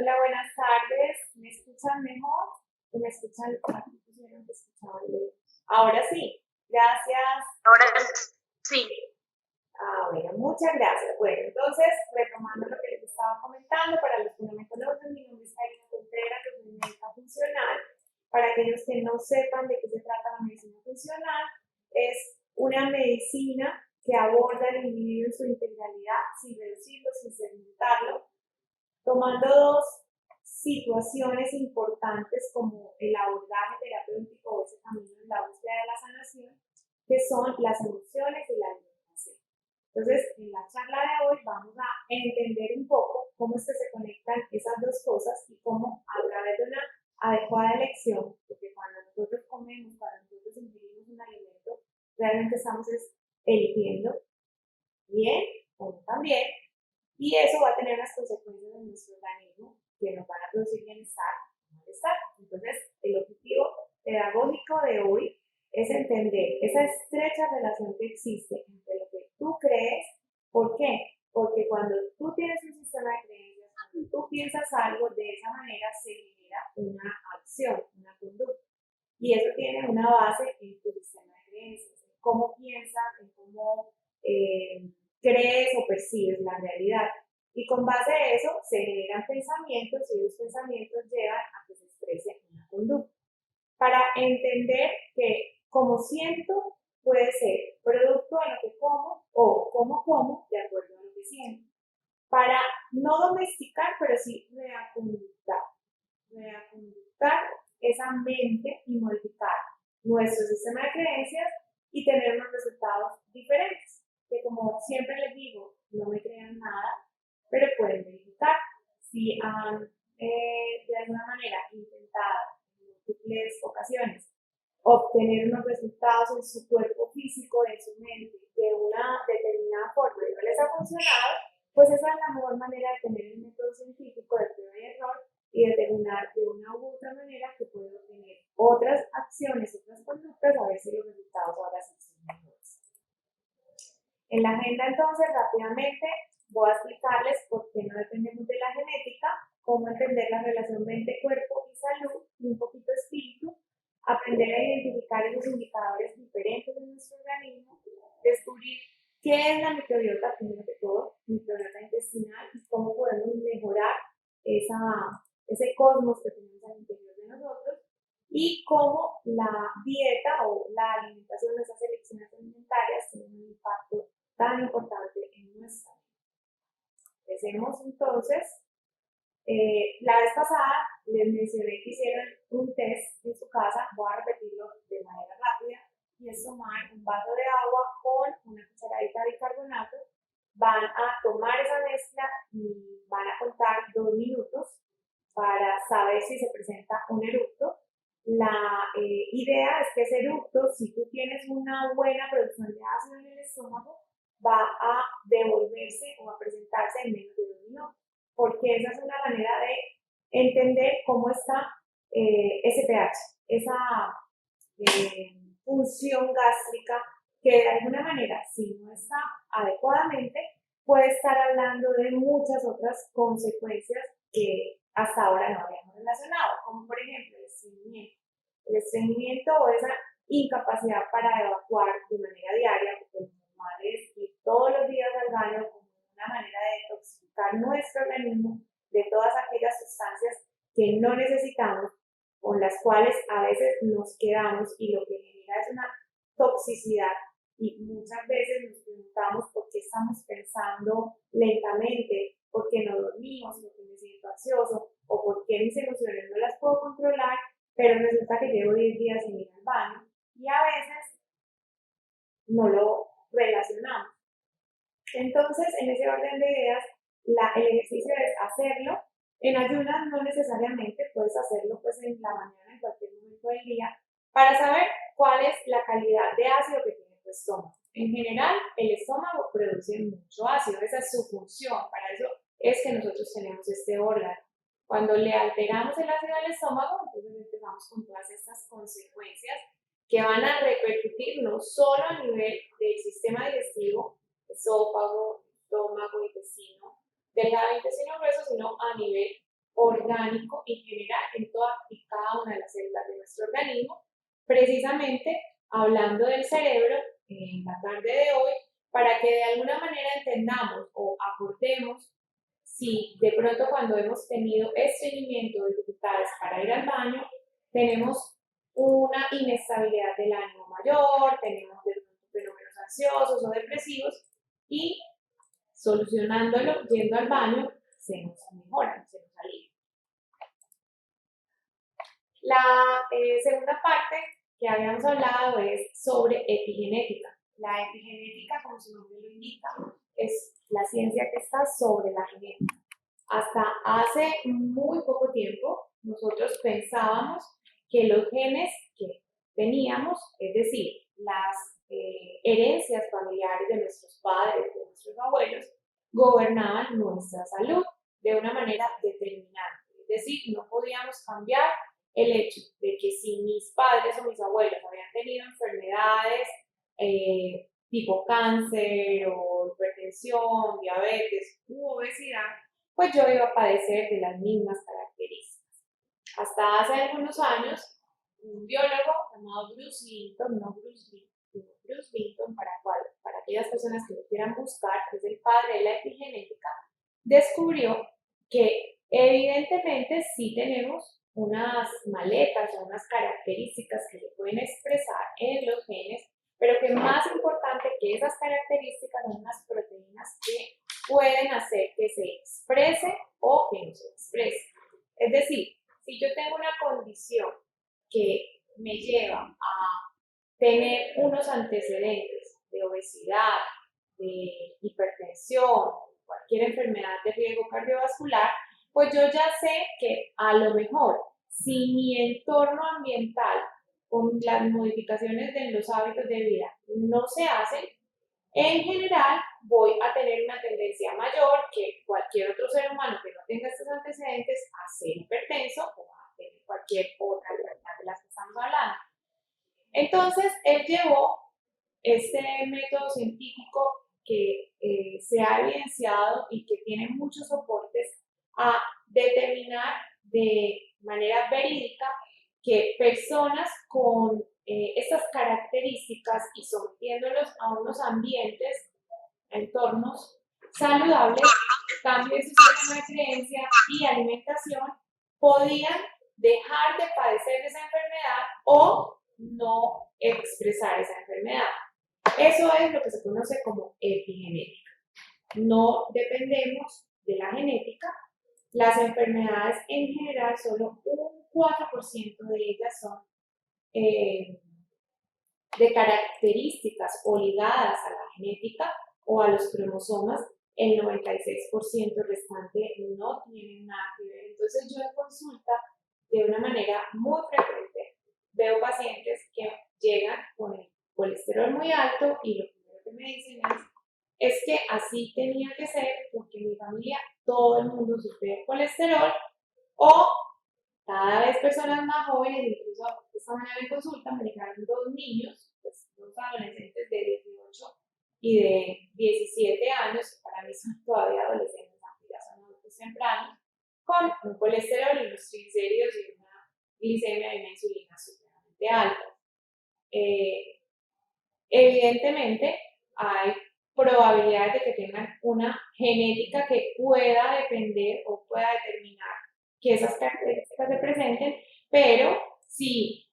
Hola, buenas tardes. ¿Me escuchan mejor? ¿O me escuchan? Aquí pusieron que escuchaban lejos. Ahora sí. Gracias. Ahora sí. Bueno, muchas gracias. Bueno, entonces, retomando lo que les estaba comentando, para los que no me conocen, mi nombre es Karina Contreras, yo soy médica funcional. Para aquellos que no sepan de qué se trata la medicina funcional, es una medicina que aborda al individuo en su integralidad, sin reducirlo, sin segmentarlo, tomando dos situaciones importantes como el abordaje terapéutico o ese camino en la búsqueda de la sanación, que son las emociones y la alimentación. Entonces, en la charla de hoy vamos a entender un poco cómo es que se conectan esas dos cosas y cómo a través de una adecuada elección, porque cuando nosotros comemos, cuando nosotros ingerimos un alimento, realmente estamos eligiendo bien o no también, y eso va a tener unas consecuencias en nuestro organismo que nos van a producir bienestar o malestar. Entonces, el objetivo pedagógico de hoy es entender esa estrecha relación que existe entre lo que tú crees. ¿Por qué? Porque cuando tú tienes un sistema de creencias, cuando tú piensas algo, de esa manera se genera una acción, una conducta. Y eso tiene una base en tu sistema de creencias, en cómo piensas, en cómo crees o percibes la realidad. Y con base a eso se generan pensamientos y esos pensamientos llevan a que se exprese una conducta. Para entender que como siento puede ser producto de lo que como o como de acuerdo a lo que siento. Para no domesticar, pero sí reaconductar. Reaconductar esa mente y modificar nuestro sistema de creencias y tener unos resultados diferentes. Que como siempre les digo, no me crean nada, pero pueden verificar si han de alguna manera intentado en múltiples ocasiones obtener unos resultados en su cuerpo físico, en su mente, de una determinada forma y no les ha funcionado, pues esa es la mejor manera de tener el método científico de prueba y error y determinar de una u otra manera que puede obtener otras acciones, otras conductas, a ver si los resultados ahora sí son mejores. En la agenda entonces, rápidamente, voy a explicarles por qué no dependemos de la genética, cómo entender la relación mente-cuerpo y salud, y un poquito espíritu, aprender a identificar esos indicadores diferentes de nuestro organismo, descubrir qué es la microbiota, primero que todo, microbiota intestinal, y cómo podemos mejorar ese cosmos que tenemos al interior de nosotros, y cómo la dieta o la alimentación, esas elecciones alimentarias, tienen un impacto tan importante en nuestra vida. Empecemos entonces. La vez pasada les mencioné que hicieron un test en su casa, voy a repetirlo de manera rápida, y es tomar un vaso de agua con una cucharadita de bicarbonato, van a tomar esa mezcla y van a contar 2 minutos para saber si se presenta un eructo. La idea es que ese eructo, si tú tienes una buena producción de ácido en el estómago, va a devolverse o a presentarse en menos de 2 minutos, porque esa es una manera de entender cómo está ese pH, esa función gástrica que de alguna manera, si no está adecuadamente, puede estar hablando de muchas otras consecuencias que hasta ahora no habíamos relacionado, como por ejemplo el estreñimiento. El estreñimiento o esa incapacidad para evacuar de manera diaria, porque lo normal es ir todos los días al baño como una manera de detoxificar nuestro organismo de todas aquellas sustancias que no necesitamos, con las cuales a veces nos quedamos, y lo que genera es una toxicidad, y muchas veces nos preguntamos por qué estamos pensando lentamente, por qué no dormimos, por qué me siento ansioso, o por qué mis emociones no las puedo controlar, pero resulta que llevo 10 días sin ir al baño, y a veces no lo relacionamos. Entonces, en ese orden de ideas, el ejercicio es hacerlo. En ayunas no necesariamente, puedes hacerlo pues en la mañana, en cualquier momento del día, para saber cuál es la calidad de ácido que tiene tu estómago. En general, el estómago produce mucho ácido, esa es su función, para eso es que nosotros tenemos este órgano. Cuando le alteramos el ácido al estómago, entonces empezamos con todas estas consecuencias que van a repercutir no solo a nivel del sistema digestivo, esófago, estómago, intestino, delgado, intestino grueso, sino a nivel orgánico en general en toda y cada una de las células de nuestro organismo, precisamente hablando del cerebro en la tarde de hoy, para que de alguna manera entendamos o aportemos si de pronto cuando hemos tenido estreñimiento o dificultades para ir al baño, tenemos una inestabilidad del ánimo mayor, tenemos de pronto fenómenos ansiosos o depresivos y solucionándolo yendo al baño se nos mejora, se nos alivia. La segunda parte que habíamos hablado es sobre epigenética. La epigenética, como su nombre lo indica, es la ciencia que está sobre la genética. Hasta hace muy poco tiempo, nosotros pensábamos que los genes que teníamos, es decir, las herencias familiares de nuestros padres, de nuestros abuelos, gobernaban nuestra salud de una manera determinante. Es decir, no podíamos cambiar el hecho de que si mis padres o mis abuelos habían tenido enfermedades tipo cáncer o hipertensión, diabetes u obesidad, pues yo iba a padecer de las mismas características. Hasta hace algunos años, un biólogo llamado Bruce Linton, no Bruce Lee, sino Bruce Linton, para aquellas personas que lo quieran buscar, que es el padre de la epigenética, descubrió que evidentemente sí tenemos unas maletas o unas características que se pueden expresar en los genes, pero que más importante que esas características son unas proteínas que pueden hacer que se exprese o que no se exprese. Es decir, si yo tengo una condición que me lleva a tener unos antecedentes de obesidad, de hipertensión, cualquier enfermedad de riesgo cardiovascular, pues yo ya sé que a lo mejor si mi entorno ambiental con las modificaciones de los hábitos de vida no se hacen, en general voy a tener una tendencia mayor que cualquier otro ser humano que no tenga estos antecedentes a ser hipertenso o a tener cualquier otra enfermedad de las que estamos hablando. Entonces, él llevó este método científico que se ha evidenciado y que tiene muchos soportes a determinar de manera verídica que personas con estas características y sometiéndolos a unos ambientes, entornos saludables, cambio de su sistema de creencia y alimentación, podían dejar de padecer de esa enfermedad o no expresar esa enfermedad. Eso es lo que se conoce como epigenética. No dependemos de la genética. Las enfermedades en general, solo un 4% de ellas son de características o ligadas a la genética o a los cromosomas. El 96% restante no tienen nada que ver. Entonces yo en consulta, de una manera muy frecuente, veo pacientes que llegan con el colesterol muy alto y lo primero que me dicen es que así tenía que ser porque en mi familia todo el mundo sufre de colesterol, o cada vez personas más jóvenes, incluso esta mañana en consulta me llegaron dos niños, pues dos adolescentes de 18 y de 17 años, para mí son todavía adolescentes, aunque ya son adultos tempranos, con un colesterol y unos triglicéridos y una glicemia y una insulina supremamente alta. Evidentemente, hay probabilidades de que tengan una genética que pueda depender o pueda determinar que esas características se presenten, pero si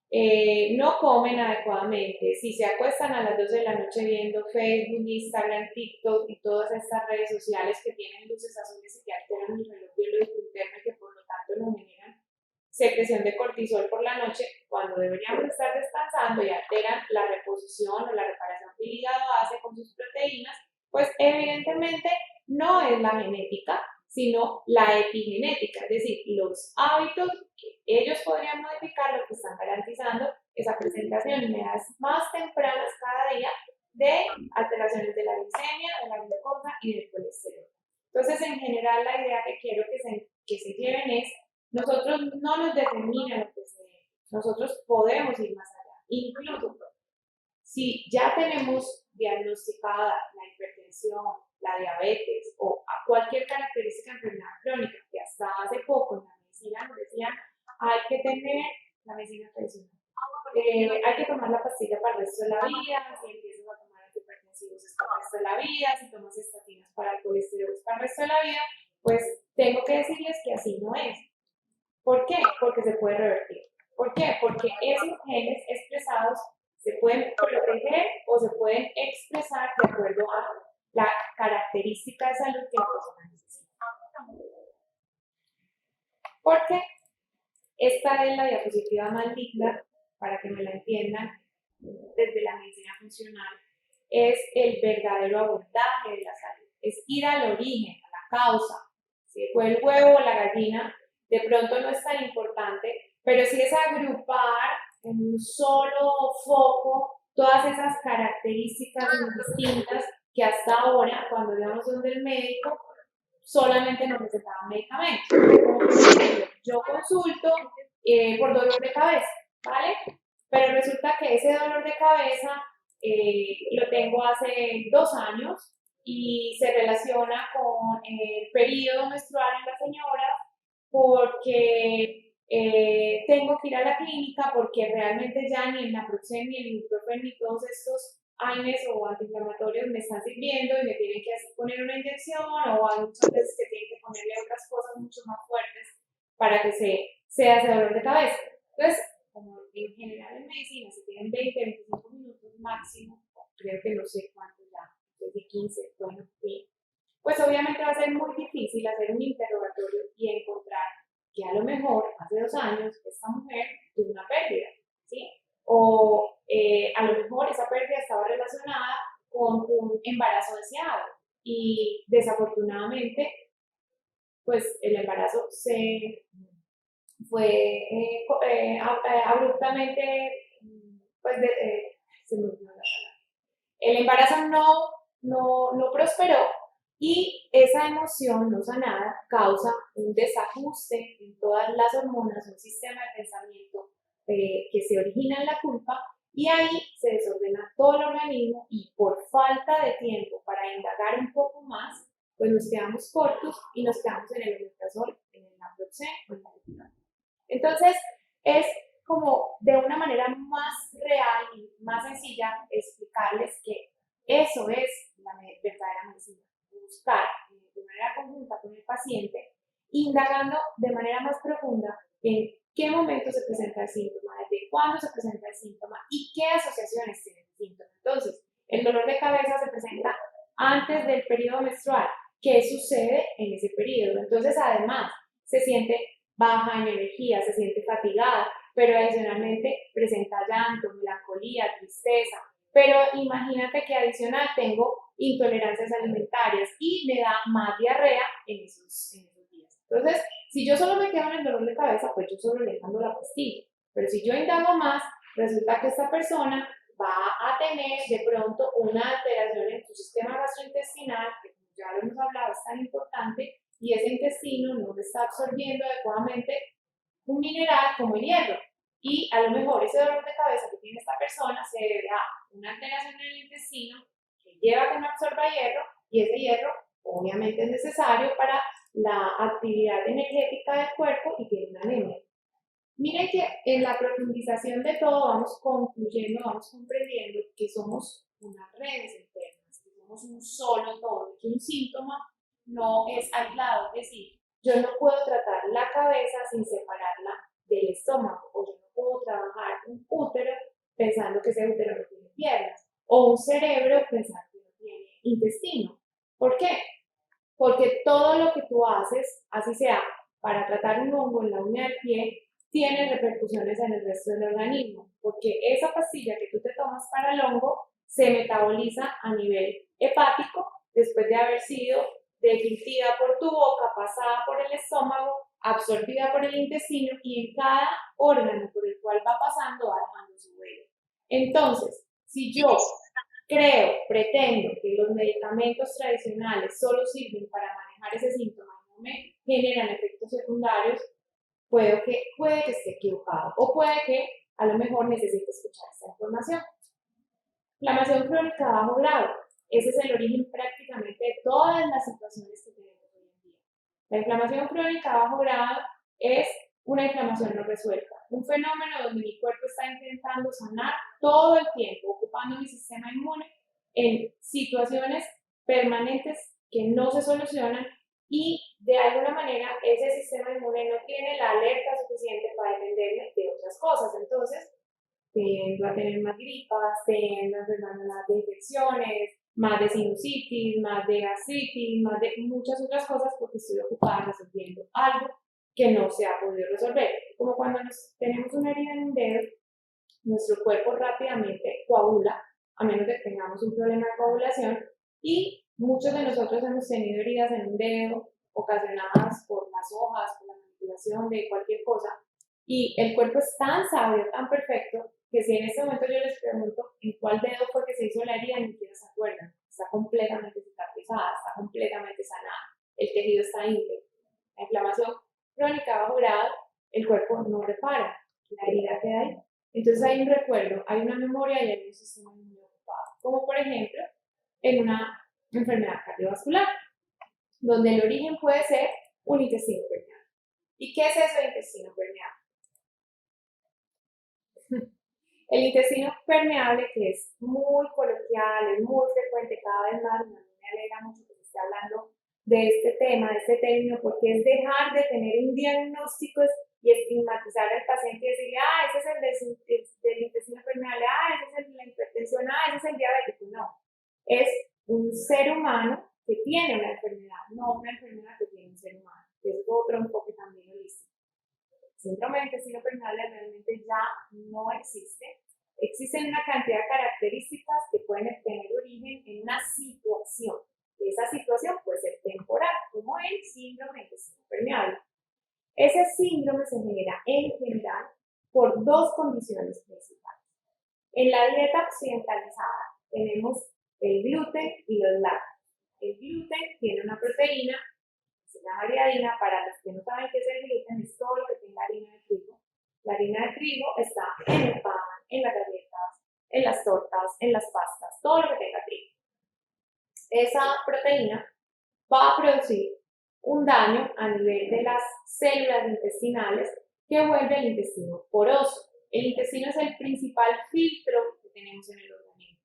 no comen adecuadamente, si se acuestan a las 12 de la noche viendo Facebook, Instagram, TikTok y todas estas redes sociales que tienen luces azules y que alteran mi reloj biológico interno y que por lo tanto nos generan secreción de cortisol por la noche, cuando deberíamos estar descansando y alteran la reposición o la reparación que el hígado hace con sus proteínas, pues evidentemente no es la genética, sino la epigenética, es decir, los hábitos que ellos podrían modificar lo que están garantizando esa presentación en edades más tempranas cada día de alteraciones de la glicemia, de la glucosa y del colesterol. Entonces, en general, la idea que quiero que se lleven es: nosotros no nos determina lo que se ve, nosotros podemos ir más allá. Incluso si ya tenemos diagnosticada la hipertensión la diabetes o a cualquier característica de enfermedad crónica que hasta hace poco en la medicina nos decían hay que tener la medicina tradicional. Hay que tomar la pastilla para el resto de la vida, si empiezas a tomar antihipertensivos es para el resto de la vida, si tomas estatinas para el colesterol es para el resto de la vida, pues tengo que decirles que así no es. ¿Por qué? Porque se puede revertir. ¿Por qué? Porque esos genes expresados se pueden proteger o se pueden expresar de acuerdo a la característica de salud que la persona necesita. Porque esta es la diapositiva más linda, para que me la entiendan, desde la medicina funcional, es el verdadero abordaje de la salud. Es ir al origen, a la causa. Si fue el huevo o la gallina, de pronto no es tan importante, pero sí es agrupar en un solo foco todas esas características distintas que hasta ahora, cuando íbamos donde el médico, solamente nos recetaban medicamentos. Yo consulto por dolor de cabeza, ¿vale? Pero resulta que ese dolor de cabeza lo tengo hace 2 años y se relaciona con el periodo menstrual en la señora porque tengo que ir a la clínica porque realmente ya ni el naproxen ni el ibuprofen ni todos estos AINES o antiinflamatorios me están sirviendo y me tienen que poner una inyección o hay muchas veces que tienen que ponerle otras cosas mucho más fuertes para que sea ese dolor de cabeza. Entonces, como en general en medicina se tienen 20-25 minutos máximo, creo que no sé cuánto ya, desde 15, bueno, sí, pues obviamente va a ser muy difícil hacer un interrogatorio y encontrar que a lo mejor hace 2 años esta mujer tuvo una pérdida, ¿sí? O a lo mejor esa pérdida estaba relacionada con un embarazo deseado y desafortunadamente pues el embarazo fue abruptamente, pues se me olvidó la palabra. El embarazo no prosperó y esa emoción no sanada causa un desajuste en todas las hormonas, un sistema de pensamiento que se origina en la culpa y ahí se desordena todo el organismo y por falta de tiempo para indagar un poco más, pues nos quedamos cortos y nos quedamos en el omeprazol, en el naproxen o en la ibuprofeno. Entonces, es como de una manera más real y más sencilla explicarles que eso es la verdadera medicina. Buscar de manera conjunta con el paciente, indagando de manera más profunda en qué momento se presenta el síntoma, desde cuándo se presenta el síntoma y qué asociaciones tiene el síntoma. Entonces, el dolor de cabeza se presenta antes del periodo menstrual. ¿Qué sucede en ese periodo? Entonces, además, se siente baja en energía, se siente fatigada, pero adicionalmente presenta llanto, melancolía, tristeza. Pero imagínate que adicional tengo intolerancias alimentarias y me da más diarrea en esos días. Entonces, si yo solo me quedo en el dolor de cabeza, pues yo solo le dando la pastilla. Pero si yo indago más, resulta que esta persona va a tener de pronto una alteración en su sistema gastrointestinal, que ya lo hemos hablado, es tan importante, y ese intestino no está absorbiendo adecuadamente un mineral como el hierro. Y a lo mejor ese dolor de cabeza que tiene esta persona se debe a una alteración en el intestino que lleva a que no absorba hierro y ese hierro obviamente es necesario para la actividad energética del cuerpo y tiene una anemia. Miren que en la profundización de todo vamos concluyendo, vamos comprendiendo que somos unas redes internas, que somos un solo todo, que un síntoma no es aislado, es decir, yo no puedo tratar la cabeza sin separarla del estómago, o yo no puedo trabajar un útero pensando que ese útero no tiene piernas, o un cerebro pensando que no tiene intestino. ¿Por qué? Porque todo lo que tú haces, así sea para tratar un hongo en la uña del pie, tiene repercusiones en el resto del organismo, porque esa pastilla que tú te tomas para el hongo se metaboliza a nivel hepático después de haber sido deglutida por tu boca, pasada por el estómago, absorbida por el intestino y en cada órgano por el cual va pasando va dejando su huella. Entonces, si yo pretendo que los medicamentos tradicionales solo sirven para manejar ese síntoma y no me generan efectos secundarios, puede que esté equivocado o puede que a lo mejor necesite escuchar esta información. Inflamación crónica de bajo grado ese es el origen prácticamente de todas las situaciones que tenemos hoy en día. La inflamación crónica a bajo grado es una inflamación no resuelta, un fenómeno donde mi cuerpo está intentando sanar todo el tiempo, ocupando mi sistema inmune en situaciones permanentes que no se solucionan y de alguna manera ese sistema inmune no tiene la alerta suficiente para defenderme de otras cosas. Entonces, tiendo a tener más gripas, tiendo a enfermar más de infecciones, más de sinusitis, más de gastritis, más de muchas otras cosas porque estoy ocupada resolviendo algo que no se ha podido resolver. Como cuando tenemos una herida en un dedo, nuestro cuerpo rápidamente coagula, a menos que tengamos un problema de coagulación, y muchos de nosotros hemos tenido heridas en un dedo ocasionadas por las hojas, por la manipulación de cualquier cosa, y el cuerpo es tan sabio, tan perfecto, que si en este momento yo les pregunto en cuál dedo fue que se hizo la herida, ni siquiera se acuerdan. Está completamente cicatrizada, está completamente sanada, el tejido está íntegro. La inflamación crónica bajo grado, el cuerpo no repara, la herida queda ahí. Entonces hay un recuerdo, hay una memoria y hay un sistema muy ocupado. Como por ejemplo en una enfermedad cardiovascular, donde el origen puede ser un intestino permeable. ¿Y qué es eso de intestino permeable? El intestino permeable, que es muy coloquial, es muy frecuente cada vez más, y a mí me alegra mucho que se esté hablando de este tema, de este término, porque es dejar de tener un diagnóstico y estigmatizar al paciente y decirle, ese es el del intestino permeable, ese es el de la hipertensión, ese es el diabético. No, es un ser humano que tiene una enfermedad, no una enfermedad que tiene un ser humano. Es otro enfoque también holístico. Síndrome de intestino permeable realmente ya no existe. Existen una cantidad de características que pueden tener origen en una situación. Esa situación puede ser temporal, como el síndrome de intestino permeable. Ese síndrome se genera en general por dos condiciones principales. En la dieta occidentalizada tenemos el gluten y los lácteos. El gluten tiene una proteína, se llama gliadina. Para los que no saben qué es el gluten, es todo lo que tenga harina de trigo. La harina de trigo está en el pan, en las galletas, en las tortas, en las pastas, todo lo que tenga trigo. Esa proteína va a producir un daño a nivel de las células intestinales que vuelve el intestino poroso. El intestino es el principal filtro que tenemos en el organismo.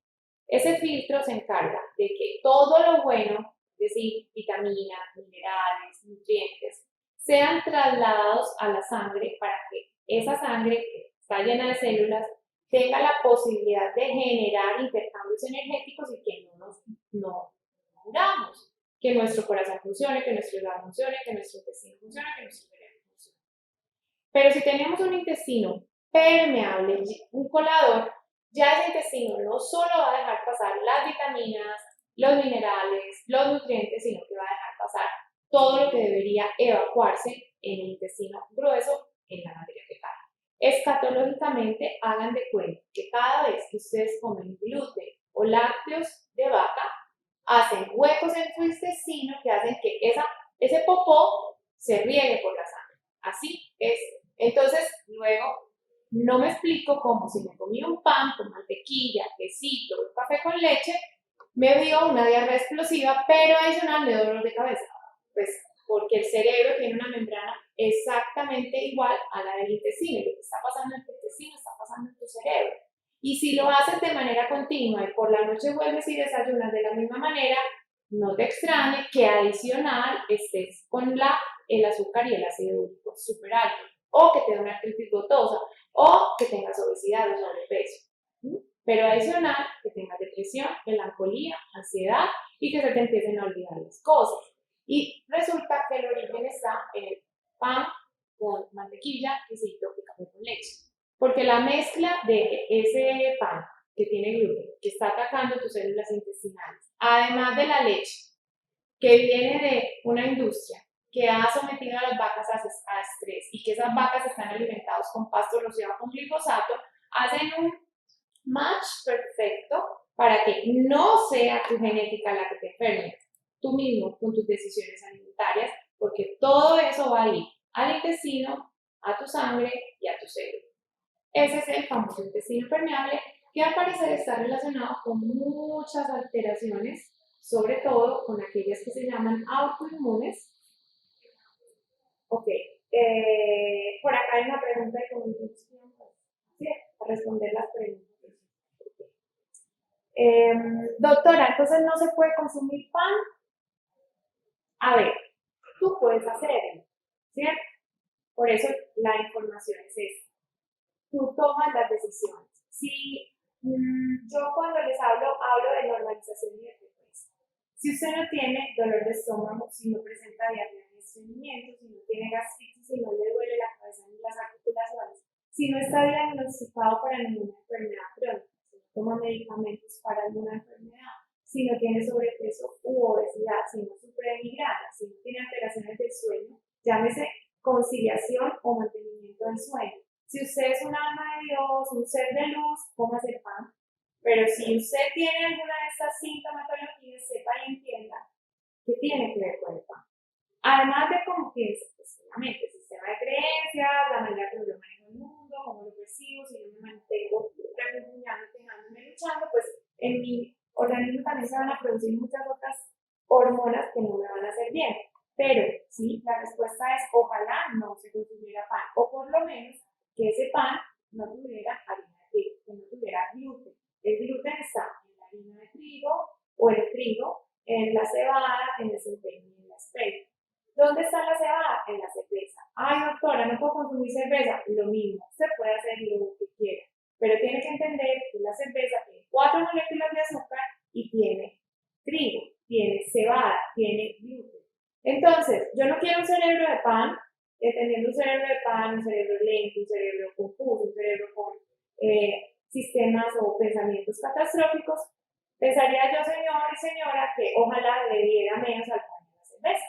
Ese filtro se encarga de que todo lo bueno, es decir, vitaminas, minerales, nutrientes, sean trasladados a la sangre para que esa sangre que está llena de células tenga la posibilidad de generar intercambios energéticos y que no muramos, que nuestro corazón funcione, que nuestro hígado funcione, que nuestro intestino funcione, que nuestro cerebro funcione. Pero si tenemos un intestino permeable, un colador, ya ese intestino no solo va a dejar pasar las vitaminas, los minerales, los nutrientes, sino que va a dejar pasar todo lo que debería evacuarse en el intestino grueso, en la materia fecal. Escatológicamente, hagan de cuenta que cada vez que ustedes comen gluten o lácteos de vaca, hacen huecos en su intestino que hacen que ese popó se riegue por la sangre. Así es. Entonces, luego, no me explico cómo si me comí un pan con mantequilla, quesito, un café con leche, me dio una diarrea explosiva, pero adicional me dio dolor de cabeza. Pues porque el cerebro tiene una membrana exactamente igual a la del intestino. Lo que está pasando en tu intestino está pasando en tu cerebro. Y si lo haces de manera continua y por la noche vuelves y desayunas de la misma manera, no te extrañe que adicional estés con el azúcar y el ácido úrico súper alto, o que te dé una artritis gotosa, o que tengas obesidad o sobrepeso. Pero adicional, que tengas depresión, melancolía, ansiedad y que se te empiecen a olvidar las cosas. Y resulta que el origen está en el pan con mantequilla, quesito y café con leche. Porque la mezcla de ese pan que tiene gluten, que está atacando tus células intestinales, además de la leche, que viene de una industria que ha sometido a las vacas a estrés y que esas vacas están alimentadas con pasto rociado con glifosato, hacen un match perfecto para que no sea tu genética la que te enferme, tú mismo con tus decisiones alimentarias, porque todo eso va a ir al intestino, a tu sangre y a tu cerebro. Ese es el famoso intestino permeable, que al parecer está relacionado con muchas alteraciones, sobre todo con aquellas que se llaman autoinmunes. Ok, por acá hay una pregunta de comunicación, ¿sí? Para responder las preguntas. Doctora, entonces no se puede consumir pan. A ver, tú puedes hacerlo, ¿cierto? Por eso la información es esta. Tú tomas las decisiones. Si yo cuando les hablo de normalización y de frecuencia. Si usted no tiene dolor de estómago, si no presenta diarrea ni estreñimiento, si no tiene gastritis, si no le duele la cabeza ni las articulaciones, si no está diagnosticado para ninguna enfermedad crónica, si no toma medicamentos para alguna enfermedad, si no tiene sobrepeso u obesidad, si no sufre de migraña, si no tiene alteraciones del sueño, llámese conciliación o mantenimiento del sueño. Si usted es un alma de Dios, un ser de luz, cómase el pan. Pero si usted tiene alguna de estas sintomatologías, sepa y entienda que tiene que ver con el pan. Además de cómo piensa, pues obviamente, el sistema de creencias, la manera como yo manejo el mundo, cómo lo percibo, si yo me mantengo refunfuñando, quejándome, luchando, pues en mi organismo también se van a producir muchas otras hormonas que no me van a hacer bien. Pero sí, la respuesta es ojalá no se consumiera pan, o por lo menos que ese pan no tuviera harina de trigo, que no tuviera gluten. El gluten está en la harina de trigo o el trigo, en la cebada, en el centeno y en la espelta. ¿Dónde está la cebada? En la cerveza. Ay, doctora, no puedo consumir cerveza. Lo mismo, usted puede hacer lo que quiera, pero tiene que entender que la cerveza tiene 4 moléculas de azúcar y tiene trigo, tiene cebada, tiene gluten. Entonces, yo no quiero un cerebro de pan, teniendo un cerebro de pan, un cerebro lento, un cerebro confuso, un cerebro con sistemas o pensamientos catastróficos. Pensaría yo, señor y señora, que ojalá le diera menos al pan de la cerveza.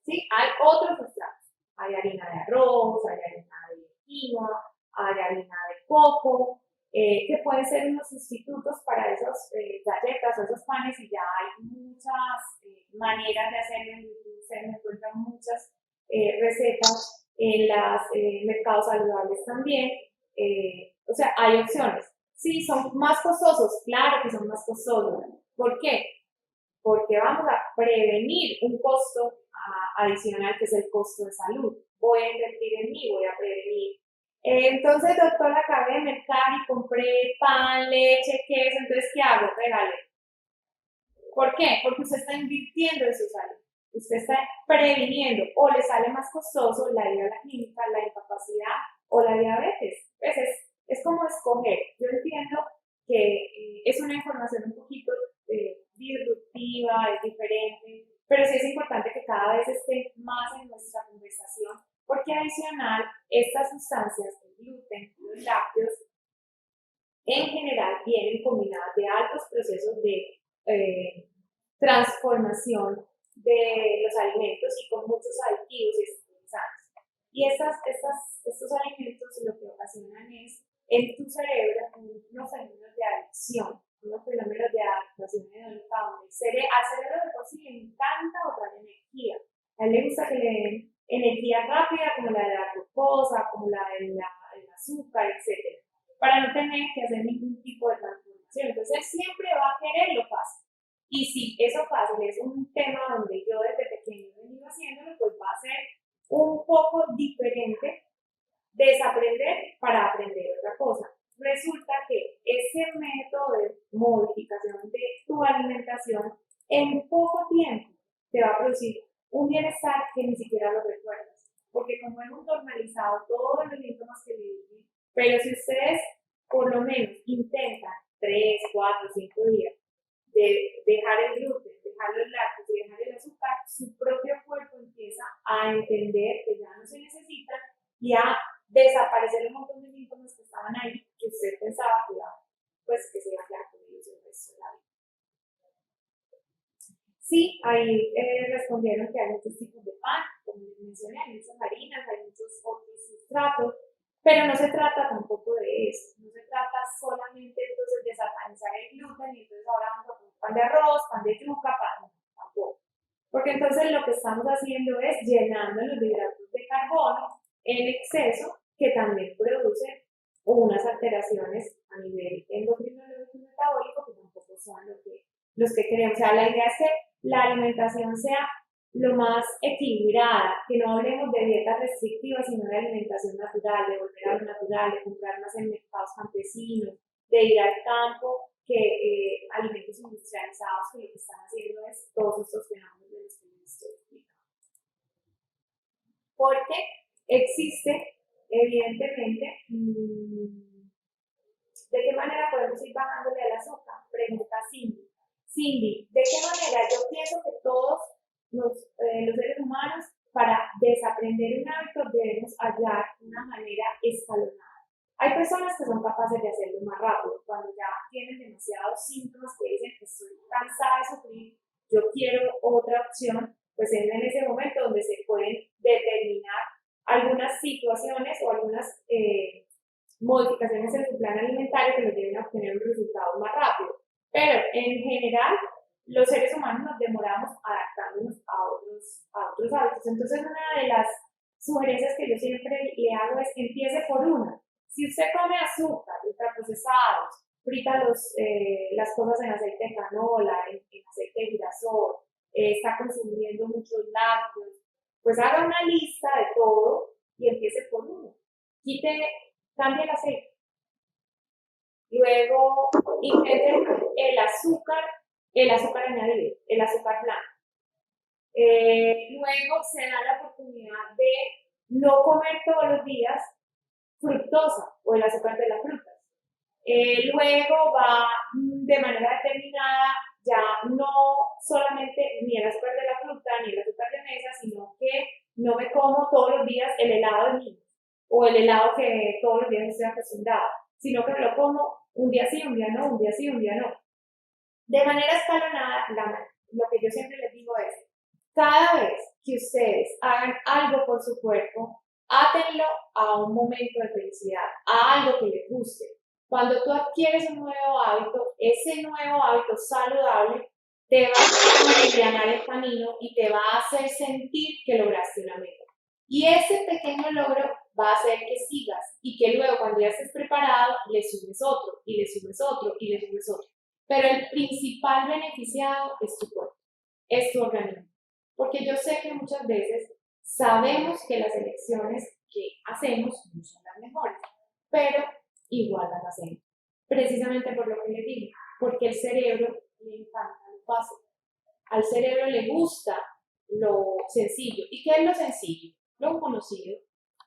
¿Sí? Hay otros sustratos. Hay harina de arroz, hay harina de quinoa, hay harina de coco, que pueden ser unos sustitutos para esas galletas o esos panes, y ya hay muchas maneras de hacerlo. En YouTube se encuentran muchas recetas, en los mercados saludables también. O sea, hay opciones. Sí, son más costosos, claro que son más costosos. ¿Por qué? Porque vamos a prevenir un costo adicional, que es el costo de salud. Voy a invertir en mí, voy a prevenir. Entonces, doctora, acabé de mercar y compré pan, leche, queso, entonces, ¿qué hago? Regale. ¿Por qué? Porque usted está invirtiendo en su salud. Usted está previniendo, o le sale más costoso la ida a la clínica, la incapacidad o la diabetes. Pues es como escoger. Yo entiendo que es una información un poquito disruptiva, es diferente, pero sí es importante que cada vez esté más en nuestra conversación, porque adicional, estas sustancias, el gluten, los lácteos, en general vienen combinadas de altos procesos de transformación de los alimentos y con muchos aditivos y estabilizantes. Y estos alimentos lo que ocasionan es en tu cerebro unos fenómenos de adicción, unos fenómenos de adaptación hedónica, donde al cerebro de por sí le encanta botar energía. A él le gusta que le den energía rápida, como la de la glucosa, como la del azúcar, etc., para no tener que hacer ningún tipo de transformación. Entonces él siempre va a querer lo fácil. Y si eso fácil es un tema donde yo desde pequeño he venido haciéndolo, pues va a ser un poco diferente desaprender para aprender otra cosa. Resulta que ese método de modificación de tu alimentación en poco tiempo te va a producir un bienestar que ni siquiera lo recuerdas. Porque como hemos normalizado todos los síntomas que le dije, pero si ustedes por lo menos intentan 3, 4, 5 días de dejar el gluten, dejar los lácteos y dejar el azúcar, su propio cuerpo empieza a entender que ya no se necesitan y a desaparecer un montón de síntomas que estaban ahí, que usted pensaba que pues que se iba a quedar con ellos el resto de la vida. Sí, ahí respondieron que hay muchos tipos de pan, como les mencioné, hay muchas harinas, hay muchos otros sustratos, pero no se trata tampoco de eso, no se trata solamente entonces de satanizar el gluten y entonces ahora vamos a comer pan de arroz, pan de yuca, pan, tampoco. Porque entonces lo que estamos haciendo es llenando los hidratos de carbono en exceso, que también producen o unas alteraciones a nivel endocrinológico y metabólico que tampoco son los que queremos. O sea, la idea es que la alimentación sea lo más equilibrada, que no hablemos de dietas restrictivas, sino de alimentación natural, de volver a lo natural, de comprar más en mercados campesinos, de ir al campo, que alimentos industrializados que lo que están haciendo es todos estos fenómenos de los que les estoy explicando. Porque existe, evidentemente, ¿de qué manera podemos ir bajándole al azúcar? Pregunta Cindy. Cindy, ¿de qué manera? Yo pienso que todos los seres humanos, para desaprender un hábito, debemos hallar una manera escalonada. Hay personas que son capaces de hacerlo más rápido, cuando ya tienen demasiados síntomas que dicen que estoy cansada de sufrir, yo quiero otra opción, pues es en ese momento donde se pueden determinar algunas situaciones o algunas modificaciones en su plan alimentario que nos lleven a obtener un resultado más rápido. Pero en general, los seres humanos nos demoramos adaptándonos a otros hábitos. Entonces, una de las sugerencias que yo siempre le hago es que empiece por una. Si usted come azúcar, ultraprocesados, frita las cosas en aceite de canola, en aceite de girasol, está consumiendo muchos lácteos, pues haga una lista de todo y empiece por uno. Cambie el aceite. Luego intente el azúcar añadido, el azúcar blanco. Luego se da la oportunidad de no comer todos los días fructosa o el azúcar de las frutas. Luego va de manera determinada ya no solamente ni el azúcar de la fruta ni el azúcar de mesa, sino que no me como todos los días el helado de niños o el helado que todos los días estoy acostumbrado, sino que me lo como un día sí, un día no, un día sí, un día no. De manera escalonada, lo que yo siempre les digo es, cada vez que ustedes hagan algo por su cuerpo, átenlo a un momento de felicidad, a algo que les guste. Cuando tú adquieres un nuevo hábito, ese nuevo hábito saludable te va a aliviar el camino y te va a hacer sentir que lograste una meta. Y ese pequeño logro va a hacer que sigas y que luego cuando ya estés preparado, le subes otro y le subes otro y le subes otro. Pero el principal beneficiado es tu cuerpo, es tu organismo. Porque yo sé que muchas veces sabemos que las elecciones que hacemos no son las mejores, pero igual las hacemos. Precisamente por lo que les digo, porque el cerebro le encanta lo fácil. Al cerebro le gusta lo sencillo. ¿Y qué es lo sencillo? Lo conocido.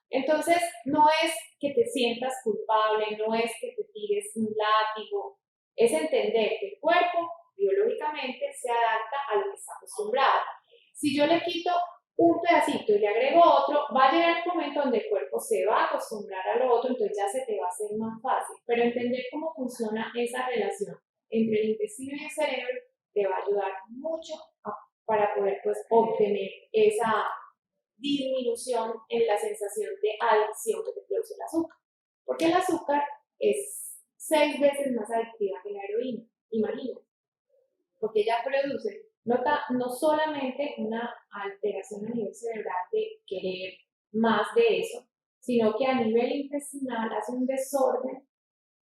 Entonces, no es que te sientas culpable, no es que te tires un látigo, es entender que el cuerpo biológicamente se adapta a lo que está acostumbrado. Si yo le quito un pedacito y le agrego otro, va a llegar un momento donde el cuerpo se va a acostumbrar a lo otro, entonces ya se te va a hacer más fácil. Pero entender cómo funciona esa relación entre el intestino y el cerebro te va a ayudar mucho para poder pues, obtener esa disminución en la sensación de adicción que te produce el azúcar. Porque el azúcar es 6 veces más adictiva que la heroína, imagínate. Porque ella produce no solamente una alteración a nivel cerebral de querer más de eso, sino que a nivel intestinal hace un desorden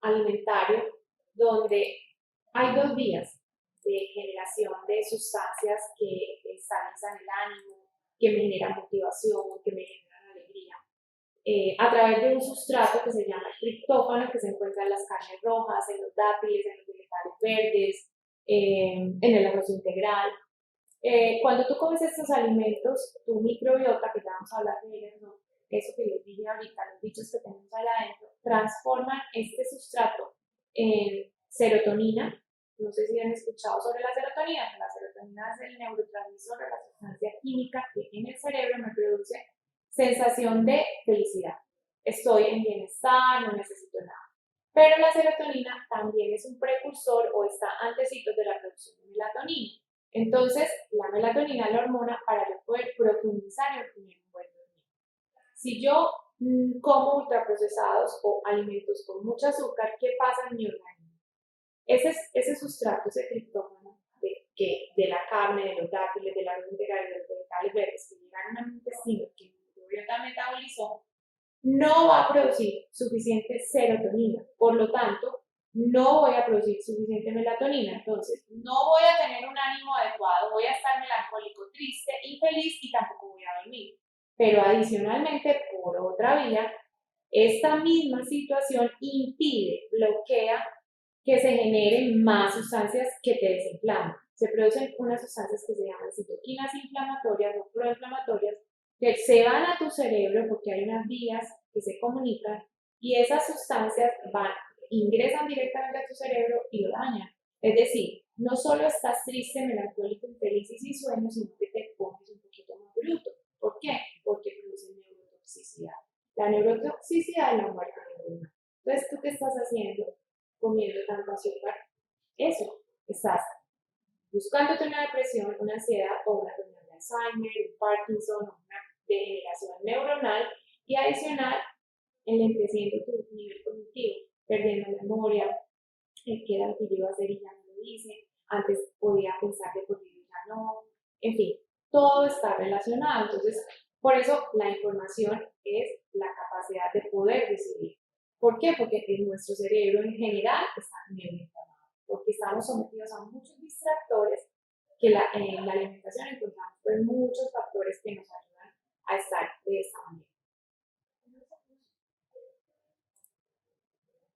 alimentario donde hay 2 vías de generación de sustancias que estabilizan el ánimo, que me generan motivación, que me generan alegría, a través de un sustrato que se llama el triptófano, que se encuentra en las carnes rojas, en los dátiles, en los vegetales verdes, en el arroz integral. Cuando tú comes estos alimentos, tu microbiota, que ya vamos a hablar de ella, ¿no? Eso que les dije ahorita, los bichos que tenemos allá adentro, transforman este sustrato en serotonina. No sé si han escuchado sobre la serotonina. La serotonina es el neurotransmisor, la sustancia química que en el cerebro me produce sensación de felicidad. Estoy en bienestar, no necesito nada. Pero la serotonina también es un precursor o está antecito de la producción de melatonina. Entonces, la melatonina es la hormona para yo poder profundizar y obtener un buen dormir. Si yo como ultraprocesados o alimentos con mucho azúcar, ¿qué pasa en mi organismo? Ese sustrato, ese triptófano de la carne, de los dátiles, de la arroz integral, de los vegetales verdes que llegan a mi intestino, que mi microbiota metabolizó, no va a producir suficiente serotonina, por lo tanto, no voy a producir suficiente melatonina, entonces no voy a tener un ánimo adecuado, voy a estar melancólico, triste, infeliz y tampoco voy a dormir. Pero adicionalmente, por otra vía, esta misma situación impide, bloquea que se generen más sustancias que te desinflaman. Se producen unas sustancias que se llaman citoquinas inflamatorias o proinflamatorias que se van a tu cerebro porque hay unas vías que se comunican y esas sustancias ingresan directamente a tu cerebro y lo dañan. Es decir, no solo estás triste, melancólico, infeliz y sin sueño, sino que te pones un poquito más bruto. ¿Por qué? Porque produce neurotoxicidad. La neurotoxicidad es la muerte neuronal. Entonces, ¿tú qué estás haciendo comiendo tanto azúcar? Eso, estás buscándote una depresión, una ansiedad o una enfermedad de Alzheimer, un Parkinson o una degeneración neuronal y adicional enlenteciendo tu nivel cognitivo, perdiendo memoria, qué era lo que yo iba a hacer y ya no lo hice, antes podía pensar de por y ya no, en fin, todo está relacionado. Entonces, por eso la información es la capacidad de poder decidir. ¿Por qué? Porque nuestro cerebro en general está neuroinflamado, porque estamos sometidos a muchos distractores que en la alimentación encontramos pues, muchos factores que nos ayudan a estar de esta manera.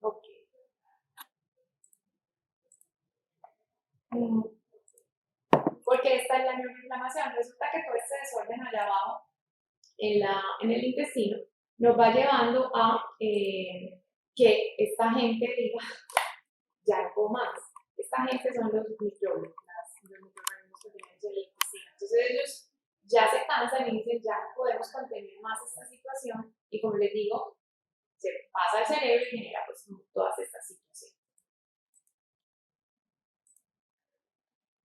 Ok. Porque esta es la neuroinflamación. Resulta que todo este desorden allá abajo, en el intestino, nos va llevando a que esta gente diga, ya no puedo más. Esta gente son los microbios, los microorganismos que tenemos en el intestino. Entonces ellos ya se cansan y dicen, ya no podemos contener más esta situación. Y como les digo, se pasa al cerebro y genera pues todas estas situaciones.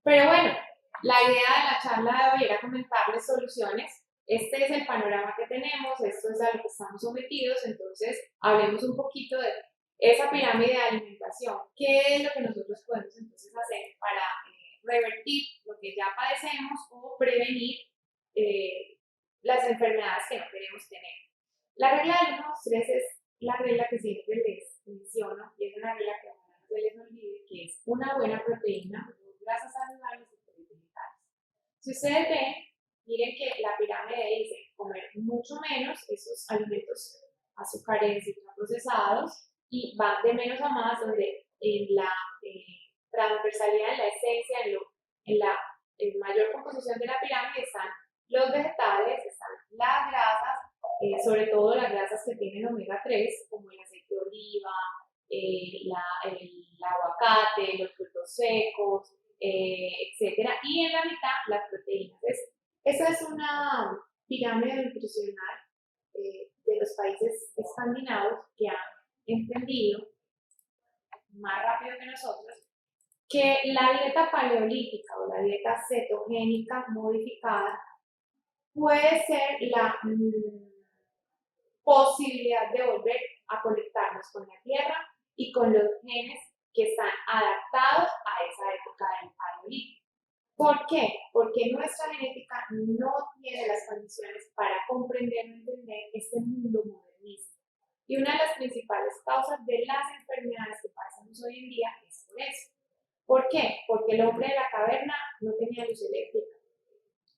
Pero bueno, la idea de la charla de hoy era comentarles soluciones. Este es el panorama que tenemos, esto es a lo que estamos sometidos, entonces hablemos un poquito de esa pirámide de alimentación. ¿Qué es lo que nosotros podemos entonces hacer para revertir lo que ya padecemos o prevenir las enfermedades que no queremos tener? La regla del 1, 2, 3 es la regla que siempre les menciono y es una regla que no se les olvide, que es una buena proteína, grasas saludables y vegetales. Si ustedes ven, miren que la pirámide dice comer mucho menos esos alimentos azúcares y ultraprocesados y van de menos a más, donde en la transversalidad, en la esencia, en la mayor composición de la pirámide están los vegetales, están las grasas, sobre todo las grasas que tienen omega 3, como el aceite de oliva, el aguacate, los frutos secos, etcétera, y en la mitad las proteínas. Esa es una pirámide nutricional de los países escandinavos que han entendido más rápido que nosotros que la dieta paleolítica o la dieta cetogénica modificada puede ser la posibilidad de volver a conectarnos con la tierra y con los genes que están adaptados a esa época del paleolítico. ¿Por qué? Porque nuestra genética no tiene las condiciones para comprender y entender este mundo modernista. Y una de las principales causas de las enfermedades que pasamos hoy en día es por eso. ¿Por qué? Porque el hombre de la caverna no tenía luz eléctrica.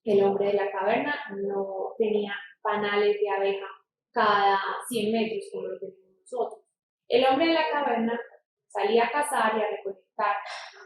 El hombre de la caverna no tenía panales de abeja cada 100 metros como lo tenemos nosotros. El hombre de la caverna salía a cazar y a recolectar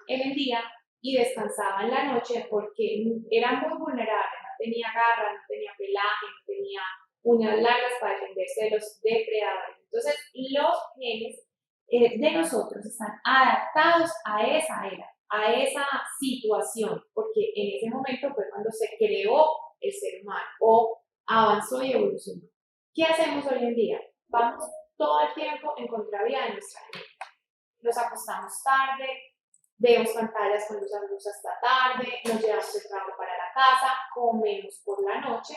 en el día y descansaba en la noche porque era muy vulnerable, no tenía garras, no tenía pelaje, no tenía uñas largas para defenderse de los depredadores. Entonces, los genes de nosotros están adaptados a esa era, a esa situación, porque en ese momento fue cuando se creó el ser humano o avanzó y evolucionó. ¿Qué hacemos hoy en día? Vamos todo el tiempo en contravía de nuestra genética. Nos acostamos tarde, vemos pantallas con luz hasta tarde, nos llevamos el trabajo para la casa, comemos por la noche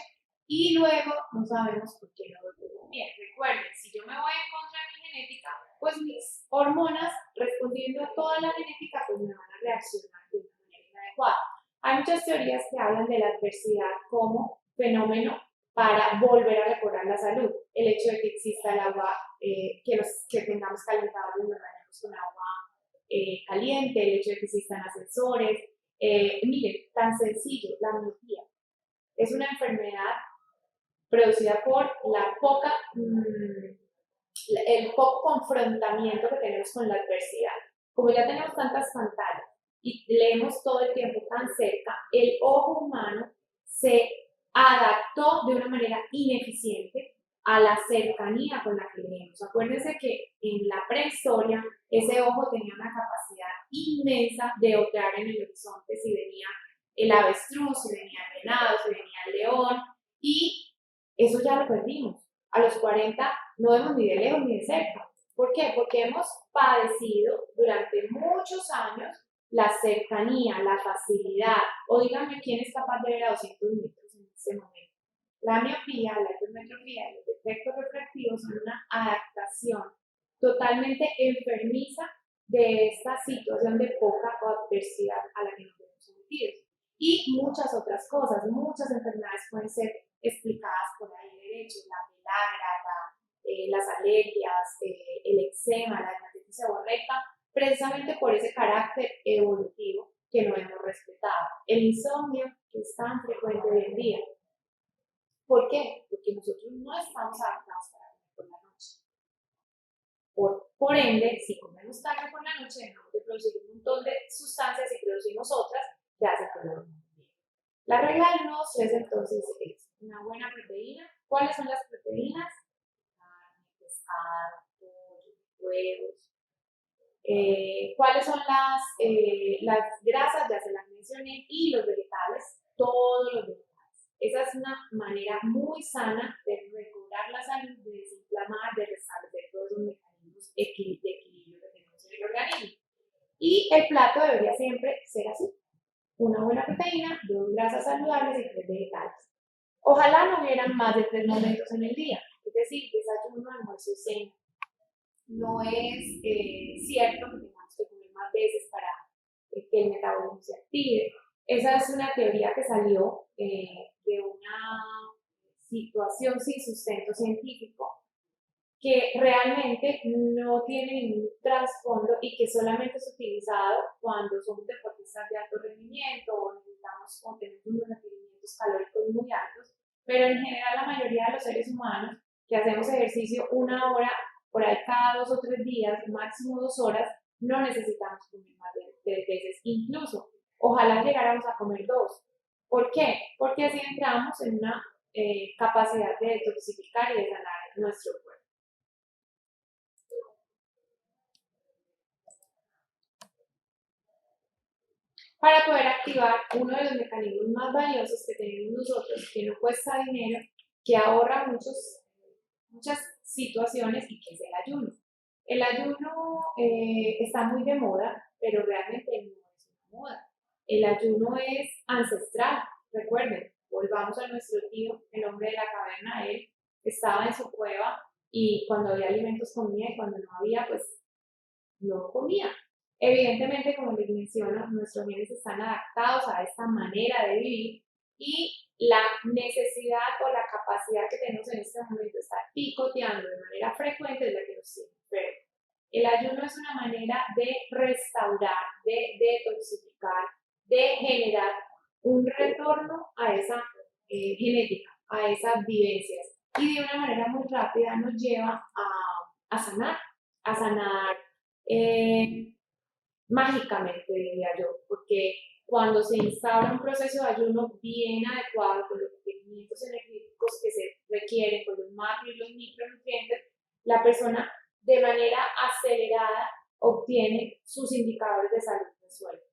y luego no sabemos por qué no dormimos bien. Recuerden, si yo me voy en contra de mi genética, pues mis hormonas, respondiendo a toda la genética, pues me van a reaccionar de una manera inadecuada. Hay muchas teorías que hablan de la adversidad como fenómeno para volver a mejorar la salud. el hecho de que exista el agua, que tengamos calentados los baños con agua caliente, el hecho de que existan ascensores. Miren, tan sencillo, la miopía es una enfermedad producida por el poco confrontamiento que tenemos con la adversidad. Como ya tenemos tantas pantallas y leemos todo el tiempo tan cerca, el ojo humano se adaptó de una manera ineficiente a la cercanía con la que leemos. Acuérdense que en la prehistoria ese ojo tenía una capacidad inmensa de otear en el horizonte si venía el avestruz, si venía el venado, si venía el león, y eso ya lo perdimos. A los 40 no vemos ni de lejos ni de cerca. ¿Por qué? Porque hemos padecido durante muchos años la cercanía, la facilidad, o díganme quién es capaz de ver a 200 metros en este momento. La miopía, la hipermetropía y los defectos refractivos son una adaptación totalmente enfermiza de esta situación de poca adversidad a la que nos vemos sometidos. Y muchas otras cosas, muchas enfermedades pueden ser explicadas por ahí derecho, la pelagra, las alergias, el eczema, la dermatitis seborreica, precisamente por ese carácter evolutivo que no hemos respetado. El insomnio, que es tan frecuente hoy en día. ¿Por qué? Porque nosotros no estamos adaptados para comer por la noche. Por ende, si comemos tarde por la noche, dejamos de producir un montón de sustancias y producimos otras que hacen que no nos bien. La regla del 1, 2, 3 entonces es una buena proteína. ¿Cuáles son las proteínas? Carne, pescado, pollo, huevos. ¿Cuáles son las grasas? Ya se las mencioné. Y los vegetales, todos los vegetales. Esa es una manera muy sana de recobrar la salud, de desinflamar, de restablecer todos los mecanismos de equilibrio que tenemos en el organismo. Y el plato debería siempre ser así: una buena proteína, 2 grasas saludables y 3 vegetales. Ojalá no hubieran más de 3 momentos en el día, es decir, desayuno, almuerzo y cena. No es cierto que tengamos que comer más veces para que el metabolismo se active. Esa es una teoría que salió de una situación sin sustento científico, que realmente no tiene ningún trasfondo y que solamente es utilizado cuando somos deportistas de alto rendimiento o necesitamos obtener unos requerimientos calóricos muy altos, pero en general la mayoría de los seres humanos que hacemos ejercicio 1 hora por ahí cada 2 o 3 días, máximo 2 horas, no necesitamos comer más de 3 veces, incluso ojalá llegáramos a comer 2. ¿Por qué? Porque así entramos en una capacidad de detoxificar y de sanar nuestro cuerpo. Para poder activar uno de los mecanismos más valiosos que tenemos nosotros, que no cuesta dinero, que ahorra muchas situaciones, y que es el ayuno. El ayuno está muy de moda, pero realmente no es una moda. El ayuno es ancestral. Recuerden, volvamos a nuestro tío, el hombre de la caverna. Él estaba en su cueva y cuando había alimentos comía, y cuando no había, pues no comía. Evidentemente, como les menciono, nuestros genes están adaptados a esta manera de vivir, y la necesidad o la capacidad que tenemos en este momento de estar picoteando de manera frecuente es la que nos tiene enfermos. El ayuno es una manera de restaurar, de detoxificar, de generar un retorno a esa genética, a esas vivencias, y de una manera muy rápida nos lleva a sanar mágicamente, diría yo, porque cuando se instaura un proceso de ayuno bien adecuado, con los requerimientos energéticos que se requieren, con los macro y los micronutrientes, la persona de manera acelerada obtiene sus indicadores de salud resueltos.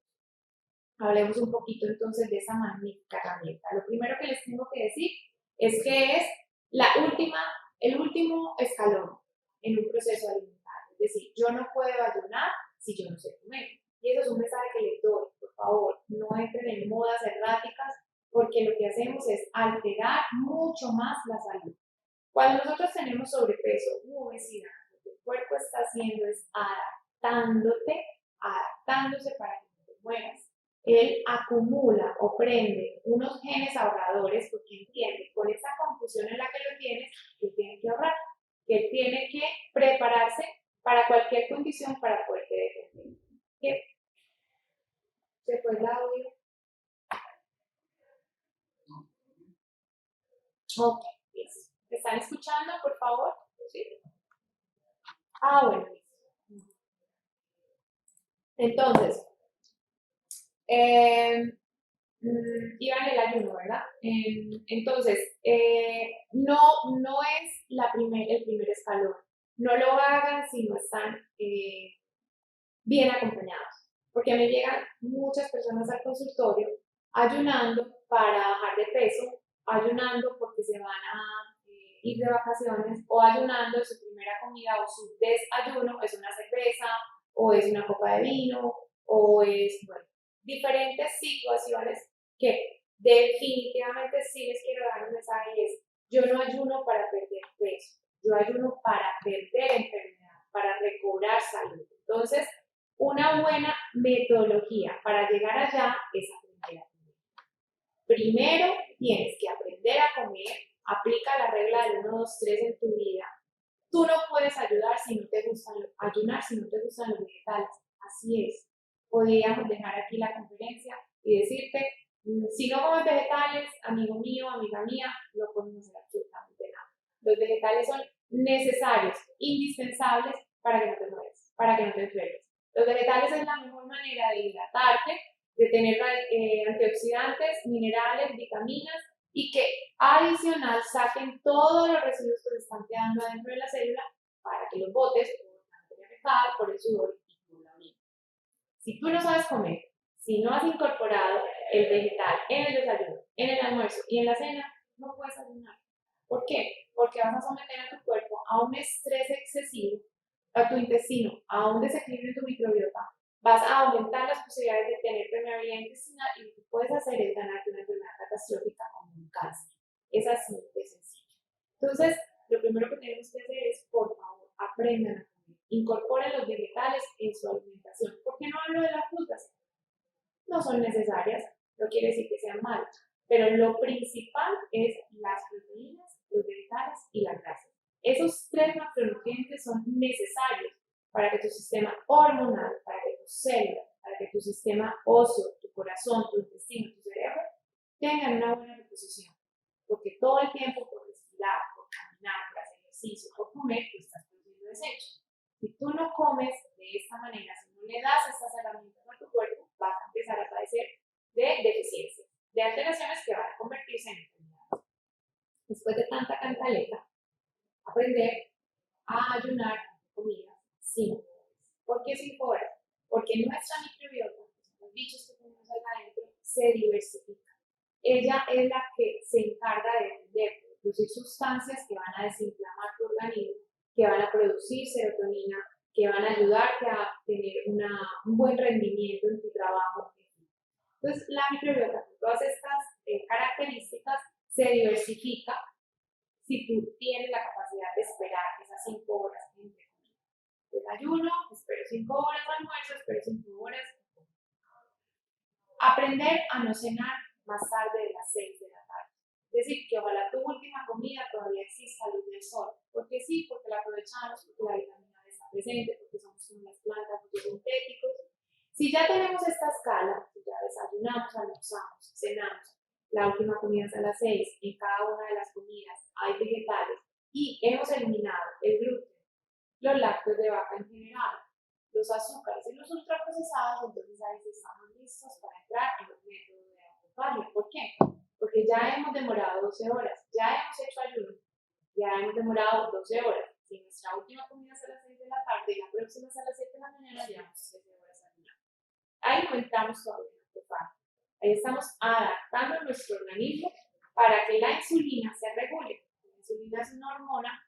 Hablemos un poquito entonces de esa magnífica herramienta. Lo primero que les tengo que decir es que es el último escalón en un proceso alimentario. Es decir, yo no puedo ayunar si yo no sé comer. Y eso es un mensaje que les doy. Por favor, no entren en modas erráticas, porque lo que hacemos es alterar mucho más la salud. Cuando nosotros tenemos sobrepeso u obesidad, lo que el cuerpo está haciendo es adaptándose para que no te mueras. Él acumula o prende unos genes ahorradores, porque entiende, con esta confusión en la que lo tienes, que tiene que ahorrar. que él tiene que prepararse para cualquier condición para poderte defender. ¿Qué? ¿Se fue el audio? Ok, listo. ¿Me están escuchando, por favor? ¿Sí? Bueno, listo. Entonces, iba en el ayuno, ¿verdad? Entonces, no es el primer escalón. No lo hagan si no están bien acompañados. Porque a mí llegan muchas personas al consultorio ayunando para bajar de peso, ayunando porque se van a ir de vacaciones o ayunando su primera comida o su desayuno es una cerveza o es una copa de vino o es, bueno, diferentes situaciones que definitivamente sí les quiero dar un mensaje y es, yo no ayuno para perder peso, yo ayuno para perder enfermedad, para recobrar salud. Entonces, una buena metodología para llegar allá es aprender a comer. Primero tienes que aprender a comer, aplica la regla del 1, 2, 3 en tu vida. Tú no puedes ayudar si no te gustan ayunar si no te gustan los vegetales. Así es. Podríamos dejar aquí la conferencia y decirte, si no comes vegetales, amigo mío, amiga mía, no podemos hacer absolutamente nada. Los vegetales son necesarios, indispensables para que no te mueras, para que no te enfermes. Los vegetales es la mejor manera de hidratarte, de tener antioxidantes, minerales, vitaminas y que adicional saquen todos los residuos que se están quedando dentro de la célula para que los botes por la materia fecal, por el sudor y por la orina. Si tú no sabes comer, si no has incorporado el vegetal en el desayuno, en el almuerzo y en la cena, no puedes ayunar. ¿Por qué? Porque vas a someter a tu cuerpo a un estrés excesivo, a tu intestino, a un desequilibrio en tu microbiota, vas a aumentar las posibilidades de tener permeabilidad intestinal y lo que puedes hacer es ganarte una enfermedad catastrófica como un cáncer. Es así de sencillo. Entonces, lo primero que tenemos que hacer es, por favor, aprendan a comer. Incorporen los vegetales en su alimentación. ¿Por qué no hablo de las frutas? No son necesarias, no quiere decir que sean malas, pero lo principal es las proteínas, los vegetales y las grasas. Esos 3 macronutrientes son necesarios para que tu sistema hormonal, para que tu célula, para que tu sistema óseo, tu corazón, tu intestino, tu cerebro tengan una buena reposición. Porque todo el tiempo por respirar, por caminar, por hacer ejercicio, por comer, tú estás produciendo desechos. Si tú no comes de esta manera, si no le das estas herramientas a tu cuerpo, vas a empezar a padecer de deficiencias, de alteraciones que van a convertirse en enfermedades. Después de tanta cantaleta, aprender a ayunar comidas 5 horas. ¿Por qué 5 horas? Porque nuestra microbiota, los bichos que tenemos allá adentro, se diversifica. Ella es la que se encarga de producir sustancias que van a desinflamar tu organismo, que van a producir serotonina, que van a ayudarte a tener un buen rendimiento en tu trabajo. Entonces, la microbiota con todas estas características se diversifica si tú tienes la capacidad de esperar esas 5 horas entre comidas. Desayuno, espero 5 horas, almuerzo, espero 5 horas. Aprender a no cenar más tarde de las 6 de la tarde. Es decir, que ojalá tu última comida todavía exista a luz del sol. Porque sí, porque la aprovechamos, porque la vitamina D está presente, porque somos como las plantas fotosintéticos. Si ya tenemos esta escala, si ya desayunamos, almorzamos, cenamos, la última comida es a las 6, en cada una de las comidas hay vegetales y hemos eliminado el gluten, los lácteos de vaca en general, los azúcares y los ultraprocesados, entonces ahí sí estamos listos para entrar en los métodos de autofagia. ¿Por qué? Porque ya hemos demorado 12 horas, ya hemos hecho ayuno, ya hemos demorado 12 horas. Si nuestra última comida es a las 6 de la tarde y la próxima es a las 7 de la mañana, llevamos 13 horas ayunando. Ahí no entramos todavía en autofagia. Ahí estamos adaptando nuestro organismo para que la insulina se regule. La insulina es una hormona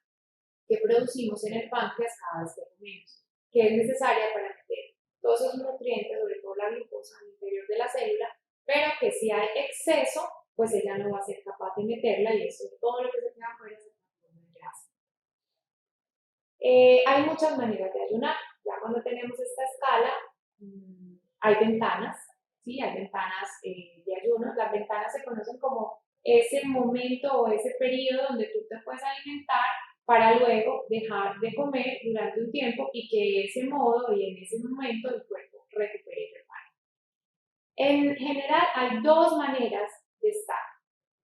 que producimos en el páncreas cada vez que comemos, que es necesaria para meter todos esos nutrientes, sobre todo la glucosa, al interior de la célula, pero que si hay exceso, pues ella no va a ser capaz de meterla y eso, todo lo que se queda afuera se transforma en grasa. Hay muchas maneras de ayunar. Ya cuando tenemos esta escala, hay ventanas, ¿sí? Hay ventanas de ayuno. Las ventanas se conocen como ese momento o ese periodo donde tú te puedes alimentar para luego dejar de comer durante un tiempo y que ese modo y en ese momento el cuerpo recupere y repare. En general hay dos maneras de estar.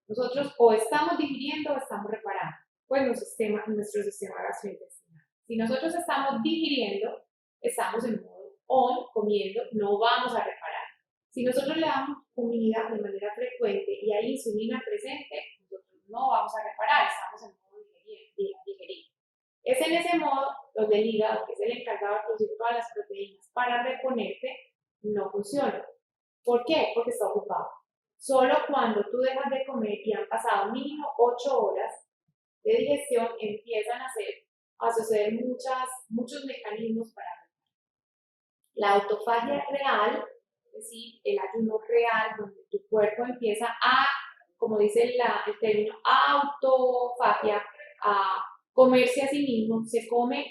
Nosotros o estamos digiriendo o estamos reparando, pues nuestro sistema gastrointestinal. Si nosotros estamos digiriendo, estamos en modo on, comiendo, no vamos a reparar. Si nosotros le damos comida de manera frecuente y hay insulina presente, nosotros no vamos a reparar, estamos en modo digerir. Es en ese modo donde el hígado, que es el encargado de producir todas las proteínas para reponerte, no funciona. ¿Por qué? Porque está ocupado. Solo cuando tú dejas de comer y han pasado mínimo 8 horas de digestión, empiezan a suceder muchos mecanismos para la autofagia real, es decir, el ayuno real, donde tu cuerpo empieza a, como dice el término, autofagia, a comerse a sí mismo, se come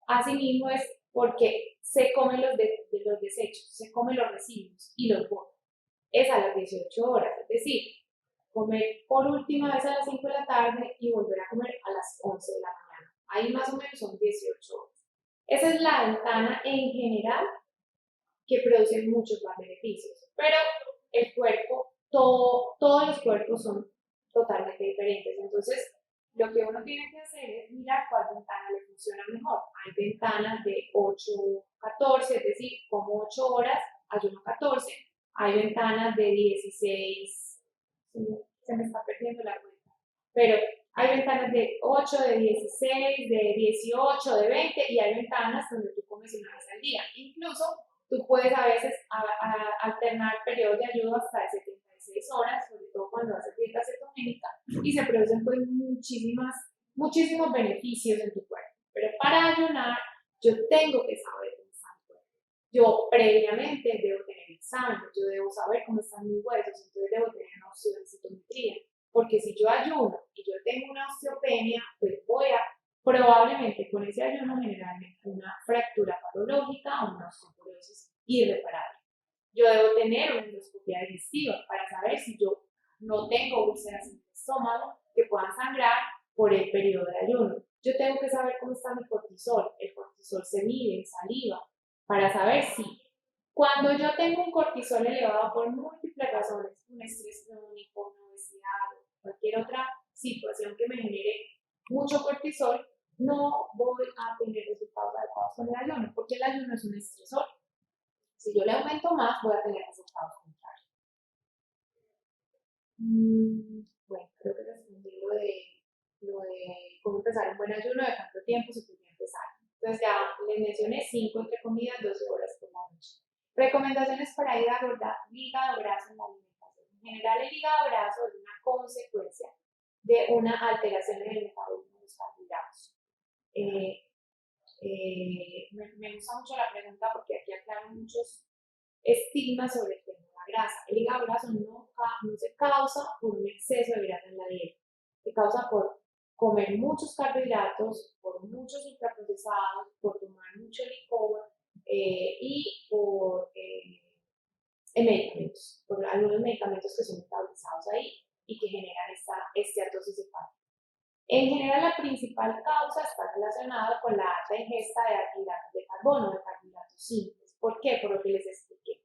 a sí mismo es porque se comen los desechos, se comen los residuos y los bota. Es a las 18 horas, es decir, comer por última vez a las 5 de la tarde y volver a comer a las 11 de la mañana. Ahí más o menos son 18 horas. Esa es la ventana en general que produce muchos más beneficios, pero el cuerpo, todos los cuerpos son totalmente diferentes. Entonces, lo que uno tiene que hacer es mirar cuál ventana le funciona mejor. Hay ventanas de 8-14, es decir, como 8 horas, ayuno 14. Hay ventanas de 16, se me está perdiendo la cuenta, pero hay ventanas de 8, de 16, de 18, de 20 y hay ventanas donde tú comes una vez al día. Incluso tú puedes a veces alternar periodos de ayuno hasta de 76 horas, sobre todo cuando haces dieta cetogénica, y se producen pues muchísimos beneficios en tu cuerpo. Pero para ayunar, yo tengo que saber cómo está mi cuerpo. Yo previamente debo tener exámenes, yo debo saber cómo están mis huesos, entonces debo tener una osteodensitometría. Porque si yo ayuno y yo tengo una osteopenia, pues voy a probablemente con ese ayuno generarme una fractura patológica o una osteoporosis irreparable. Yo debo tener una endoscopia digestiva para saber si yo no tengo úlceras en el estómago que puedan sangrar por el periodo de ayuno. Yo tengo que saber cómo está mi cortisol. El cortisol se mide en saliva para saber si cuando yo tengo un cortisol elevado por múltiples razones, un estrés crónico, una obesidad, cualquier otra situación que me genere mucho cortisol, no voy a tener resultados adecuados con el ayuno, porque el ayuno es un estresor. Si yo le aumento más, voy a tener resultados contrarios. Bueno, creo que respondí lo de cómo empezar un buen ayuno, de cuánto tiempo se podría empezar. Entonces ya les mencioné 5 entre comidas, 12 horas por la noche. Recomendaciones para hígado graso en la alimentación. En general, el hígado graso es una consecuencia de una alteración en el metabolismo de los carbohidratos. Me gusta mucho la pregunta porque aquí aclaran muchos estigmas sobre el tema de la grasa. El hígado graso no se causa por un exceso de grasa en la dieta, se causa por comer muchos carbohidratos, por muchos ultraprocesados, por tomar mucho licor y por medicamentos, por algunos medicamentos que son metabolizados ahí y que generan esta esteatosis hepática. En general, la principal causa está relacionada con la alta ingesta de hidratos de carbono, de carbohidratos simples. ¿Por qué? Por lo que les expliqué.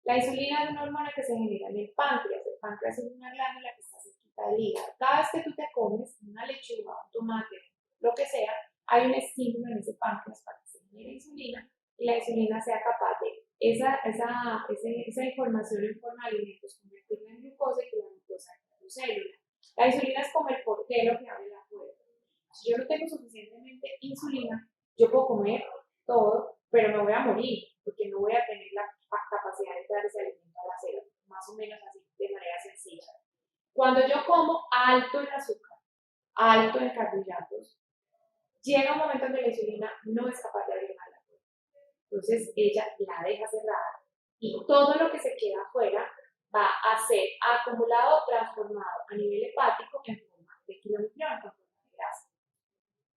La insulina es una hormona que se genera en el páncreas. El páncreas es una glándula que está cerquita del hígado. Cada vez que tú te comes una lechuga, un tomate, lo que sea, hay un estímulo en ese páncreas para que se genere insulina y la insulina sea capaz de esa información en forma de alimentos convertirla en glucosa y que la glucosa entre tu célula. La insulina es como el portero que abre la puerta. Si yo no tengo suficientemente insulina, yo puedo comer todo, pero me voy a morir porque no voy a tener la capacidad de traer ese alimento a la célula, más o menos así, de manera sencilla. Cuando yo como alto en azúcar, alto en carbohidratos, llega un momento en que la insulina no es capaz de abrir la puerta. Entonces ella la deja cerrada y todo lo que se queda afuera va a ser acumulado o transformado a nivel hepático en forma de kilometrón, en forma de grasa.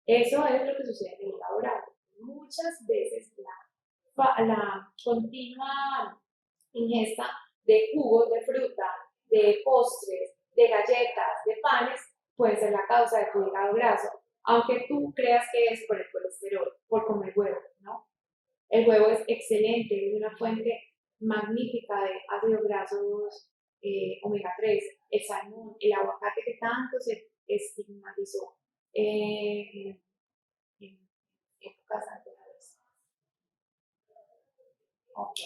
Eso es lo que sucede en el hígado graso. Muchas veces la continua ingesta de jugos de fruta, de postres, de galletas, de panes, puede ser la causa de tu hígado graso. aunque tú creas que es por el colesterol, por comer huevo, ¿no? El huevo es excelente, es una fuente magnífica de ácidos grasos omega 3, el salmón, el aguacate que tanto se estigmatizó en épocas anteriores. Ok.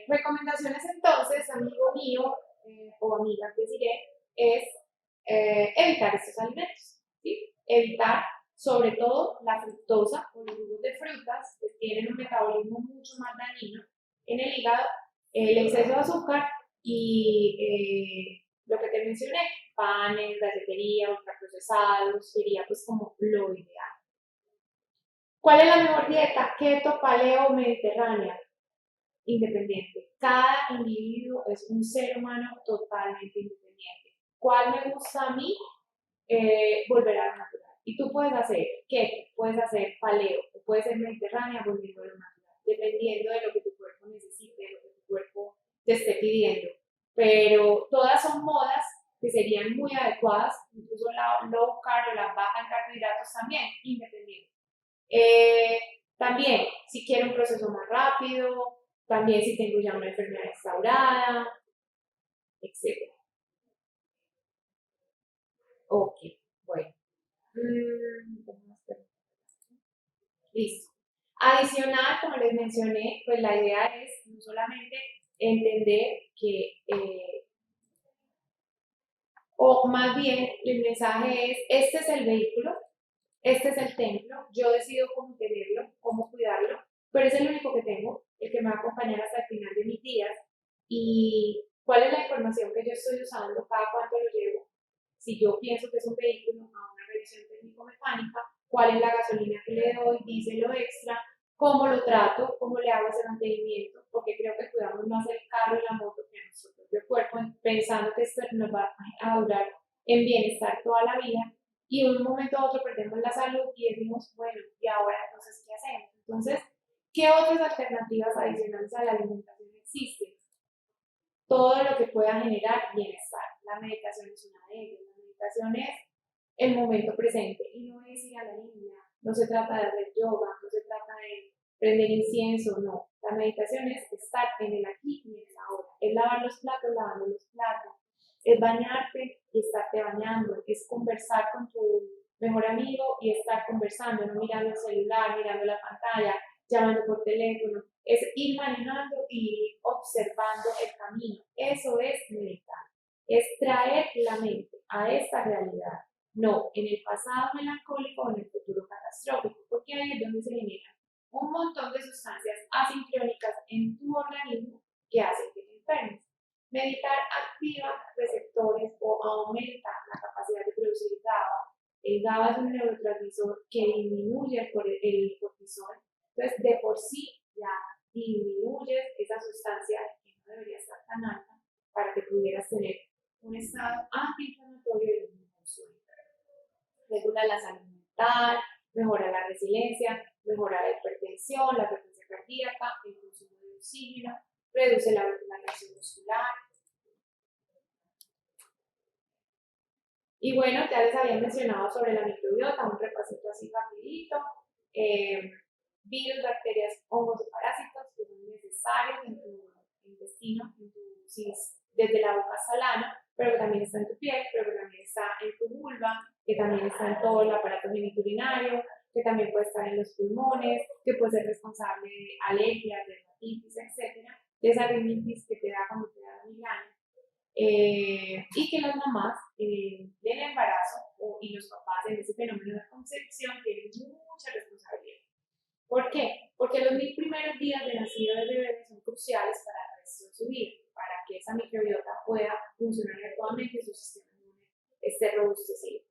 Recomendaciones entonces, amigo mío o amiga que diré, es evitar estos alimentos, ¿sí? Evitar sobre todo la fructosa o los jugos de frutas que tienen un metabolismo mucho más dañino en el hígado, el exceso de azúcar y lo que te mencioné, panes, galletería, ultraprocesados, sería pues como lo ideal. ¿Cuál es la mejor dieta? Keto, paleo o mediterránea. Independiente. Cada individuo es un ser humano totalmente independiente. ¿Cuál me gusta a mí? Volver a lo natural. Y tú puedes hacer keto, puedes hacer paleo, o puedes ser mediterránea volviendo a lo natural, dependiendo de lo que tu cuerpo necesite, de lo que tu cuerpo te esté pidiendo. Pero todas son modas que serían muy adecuadas, incluso la low carb o la baja en carbohidratos también, independiente. También, si quiero un proceso más rápido, también si tengo ya una enfermedad instaurada, etc. Ok, bueno. Listo. Adicional, como les mencioné, pues la idea es no solamente entender que, o más bien el mensaje es, este es el vehículo, este es el templo, yo decido cómo tenerlo, cómo cuidarlo, pero es el único que tengo, el que me va a acompañar hasta el final de mis días. Y cuál es la información que yo estoy usando, cada cuánto lo llevo. Si yo pienso que es un vehículo a una revisión técnico-mecánica, cuál es la gasolina que le doy, diésel o extra, cómo lo trato, cómo le hago ese mantenimiento, porque creo que cuidamos más el carro y la moto que a nuestro propio cuerpo, pensando que esto nos va a durar en bienestar toda la vida, y de un momento a otro perdemos la salud y decimos, bueno, ¿y ahora entonces qué hacemos? Entonces, ¿qué otras alternativas adicionales a la alimentación existen? Todo lo que pueda generar bienestar. La meditación es una de ellas. La meditación es el momento presente y no es ir a la India, no se trata de hacer yoga, no se trata de prender incienso, no. La meditación es estar en el aquí y en el ahora. Es lavar los platos, lavando los platos. Es bañarte y estarte bañando. Es conversar con tu mejor amigo y estar conversando, no mirando el celular, mirando la pantalla, llamando por teléfono. Es ir manejando y observando el camino. Eso es meditar. Es traer la mente a esta realidad. No en el pasado melancólico o en el futuro catastrófico, porque ahí es donde se generan un montón de sustancias asincrónicas en tu organismo que hacen que te enfermes. Meditar activa receptores o aumenta la capacidad de producir GABA. El GABA es un neurotransmisor que disminuye el cortisol. Entonces, de por sí ya disminuyes esa sustancia que no debería estar tan alta para que pudieras tener un estado antiinflamatorio y un mejor sueño. Regula la salud mental, mejora la resiliencia, mejora la hipertensión, la frecuencia cardíaca, el consumo de oxígeno, reduce la inflamación muscular. Y bueno, ya les había mencionado sobre la microbiota, un repasito así rapidito. Virus, bacterias, hongos y parásitos que son necesarios en tu intestino, desde la boca hasta el ano, pero que también está en tu piel, pero que también está en tu vulva, que también está en todo el aparato geniturinario, que también puede estar en los pulmones, que puede ser responsable de alergias, dermatitis, etc. De esa rinitis que te da cuando te da migraña. Y que las mamás del embarazo y los papás en ese fenómeno de concepción tienen mucha responsabilidad. ¿Por qué? Porque los 1000 primeros días de nacido del bebé son cruciales para el resto de su vida, para que esa microbiota pueda funcionar adecuadamente y su sistema inmune esté robustecido.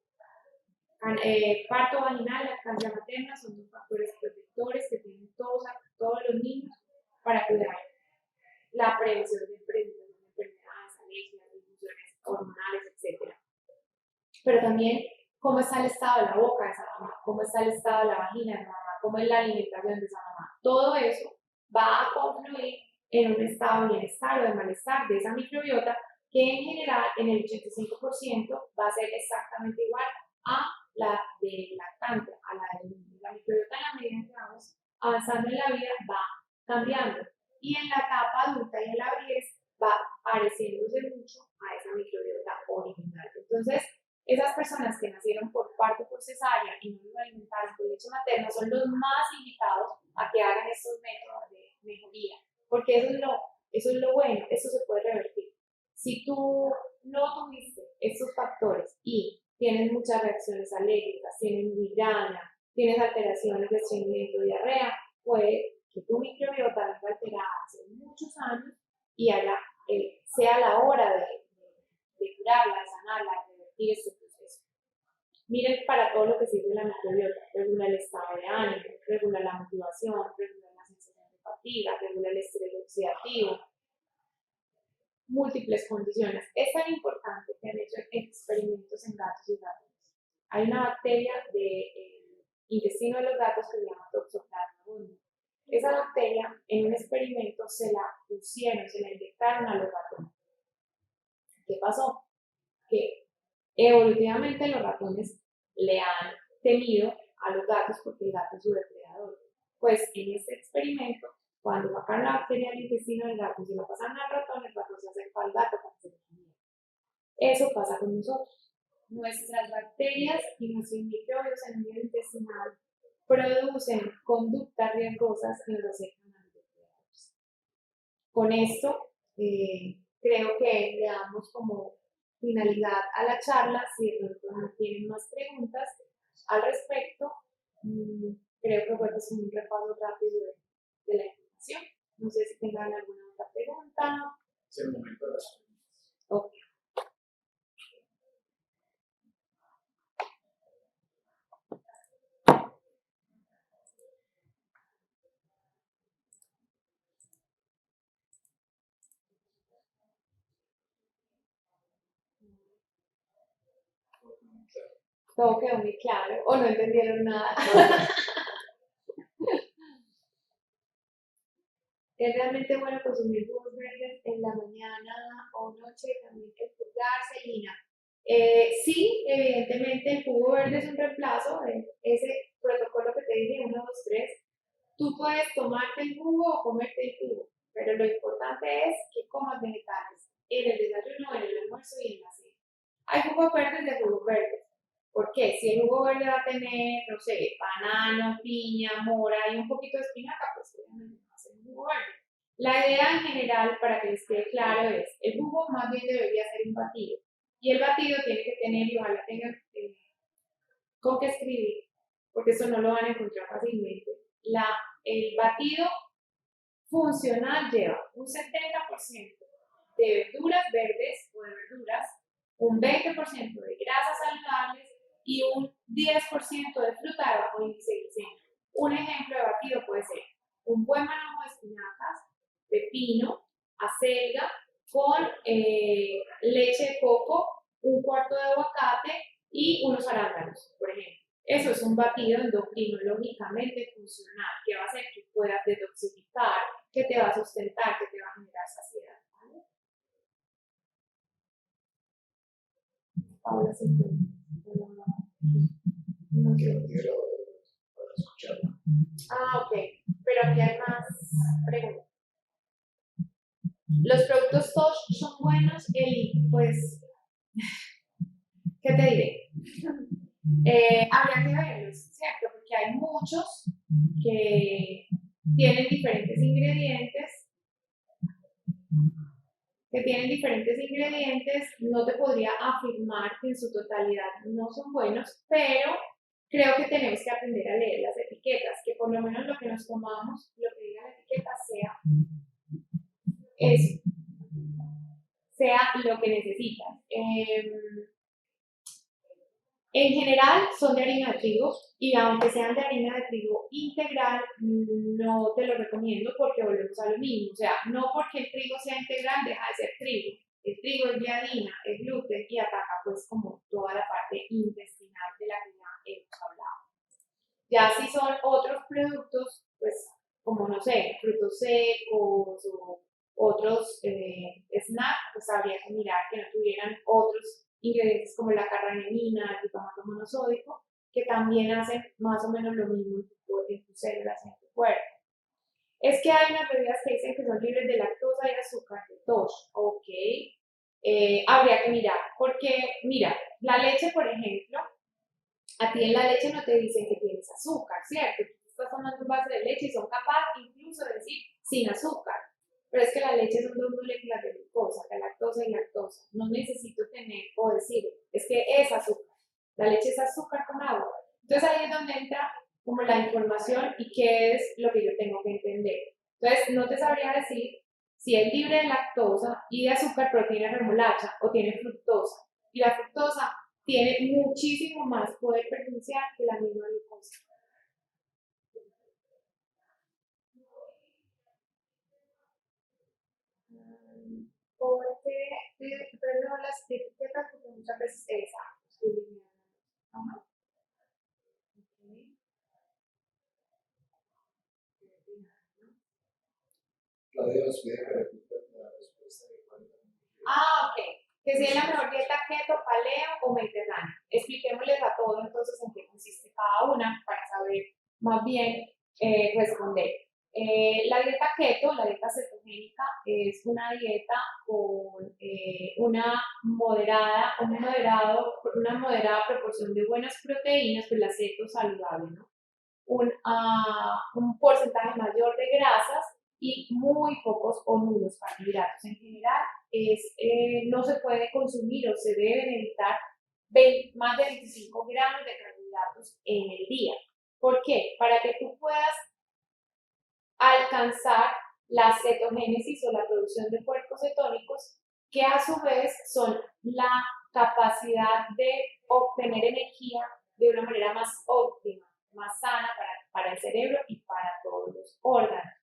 Parto vaginal, lactancia materna son dos factores protectores que tienen todos los niños para cuidar la prevención de enfermedades, alergias, disfunciones hormonales, etc. Pero también cómo está el estado de la boca de esa mamá, cómo está el estado de la vagina de esa mamá, cómo es la alimentación de esa mamá. Todo eso va a confluir en un estado de bienestar o de malestar de esa microbiota que en general en el 85% va a ser exactamente igual a la de lactante a la de niño. La microbiota en la medida en que vamos avanzando en la vida va cambiando y en la etapa adulta y en la vejez va pareciéndose mucho a esa microbiota original. Entonces, esas personas que nacieron por parto por cesárea y no los alimentaron con leche materna son los más invitados a que hagan estos métodos de mejoría, porque eso es lo bueno, eso se puede revertir. Si tú no tuviste estos factores y tienes muchas reacciones alérgicas, tienes migraña, tienes alteraciones de estreñimiento, diarrea, puede que tu microbiota venga alterada hace muchos años y sea la hora de curarla, de sanarla, de revertir este proceso. Miren para todo lo que sirve la microbiota: regula el estado de ánimo, regula la motivación, regula la sensación de fatiga, regula el estrés oxidativo, múltiples condiciones. Es tan importante que han hecho experimentos en gatos y ratones. Hay una bacteria del intestino de los gatos que se llama Toxoplasma gondii. Esa bacteria en un experimento se la inyectaron a los ratones. ¿Qué pasó? Que evolutivamente los ratones le han temido a los gatos porque el gato es su depredador. Pues en este experimento, cuando sacaron la bacteria del intestino del gato y se la pasan al ratón, el ratón se acerca al gato para que se lo comiera. Eso pasa con nosotros. Nuestras bacterias y nuestros microbios en el medio intestinal producen conductas riesgosas que nos acercan a los depredadores. Con esto, creo que le damos como finalidad a la charla. Si de pronto no tienen más preguntas al respecto, creo que fue pues un repaso rápido de la información. No sé si tengan alguna otra pregunta. Es el momento de las preguntas. Ok. Todo quedó muy claro o no entendieron nada. Es realmente bueno consumir jugos verdes en la mañana o noche, también el purgarse, Lina. Sí, evidentemente el jugo verde es un reemplazo de ese protocolo que te dije, 1, 2, 3. Tú puedes tomarte el jugo o comerte el jugo, pero lo importante es que comas vegetales en el desayuno, en el almuerzo y en la cena. Hay jugos verdes de jugos verdes. ¿Por qué? Si el jugo verde va a tener, no sé, banano, piña, mora y un poquito de espinaca, pues obviamente no va a ser un jugo verde. La idea en general, para que les quede claro, es el jugo más bien debería ser un batido. Y el batido tiene que tener, y ojalá tengan con qué escribir, porque eso no lo van a encontrar fácilmente. El batido funcional lleva un 70% de verduras verdes o de verduras, un 20% de grasas saludables y un 10% de fruta de bajo índice glicémico. Un ejemplo de batido puede ser un buen manojo de espinacas, pepino, acelga, con leche de coco, un cuarto de aguacate y unos arándanos, por ejemplo. Eso es un batido endocrinológicamente funcional que va a hacer que puedas detoxificar, que te va a sustentar, que te va a generar saciedad. ¿Vale? Paula, sí. No sé. Para escucharla. Ah, ok. Pero aquí hay más preguntas. Los productos Tosh son buenos, Eli, pues, ¿qué te diré? Habría que verlos, ¿cierto? Porque hay muchos que tienen diferentes ingredientes, no te podría afirmar que en su totalidad no son buenos, pero creo que tenemos que aprender a leer las etiquetas, que por lo menos lo que nos tomamos, lo que diga la etiqueta sea lo que necesitas. En general son de harina de trigo y aunque sean de harina de trigo integral, no te lo recomiendo porque volvemos a lo mismo. O sea, no porque el trigo sea integral deja de ser trigo. El trigo es gliadina, es gluten y ataca pues como toda la parte intestinal de la que ya hemos hablado. Ya si son otros productos, pues como no sé, frutos secos o otros snacks, pues habría que mirar que no tuvieran otros ingredientes como la carragenina, el glutamato monosódico, que también hacen más o menos lo mismo en tus células, en tu cuerpo. Es que hay unas bebidas que dicen que son libres de lactosa y azúcar de tosh. Ok, habría que mirar, porque mira, la leche, por ejemplo, a ti en la leche no te dicen que tienes azúcar, ¿cierto? Tú estás tomando un vaso de leche y son capaces incluso de decir sin azúcar. Pero es que la leche son dos moléculas de glucosa, la lactosa y lactosa. No necesito tener o decir, es que es azúcar. La leche es azúcar con agua. Entonces ahí es donde entra como la información y qué es lo que yo tengo que entender. Entonces no te sabría decir si es libre de lactosa y de azúcar, pero tiene remolacha o tiene fructosa. Y la fructosa tiene muchísimo más poder perjudicial que la misma glucosa. Porque pero no las etiquetas porque muchas veces esa estoy eliminando. Ajá. Okay. Claudia nos pide que repita la respuesta de cuál es la mejor. Ah, ok. Que si es la mejor dieta keto, paleo o mediterránea. Expliquémosles a todos entonces en qué consiste cada una para saber más bien responder. La dieta keto, la dieta cetogénica, es una dieta con una moderada proporción de buenas proteínas, pues la ceto saludable, ¿no? Un porcentaje mayor de grasas y muy pocos o nulos carbohidratos. En general, no se puede consumir o se deben evitar más de 25 gramos de carbohidratos en el día. ¿Por qué? Para que tú puedas alcanzar la cetogénesis o la producción de cuerpos cetónicos, que a su vez son la capacidad de obtener energía de una manera más óptima, más sana para el cerebro y para todos los órganos.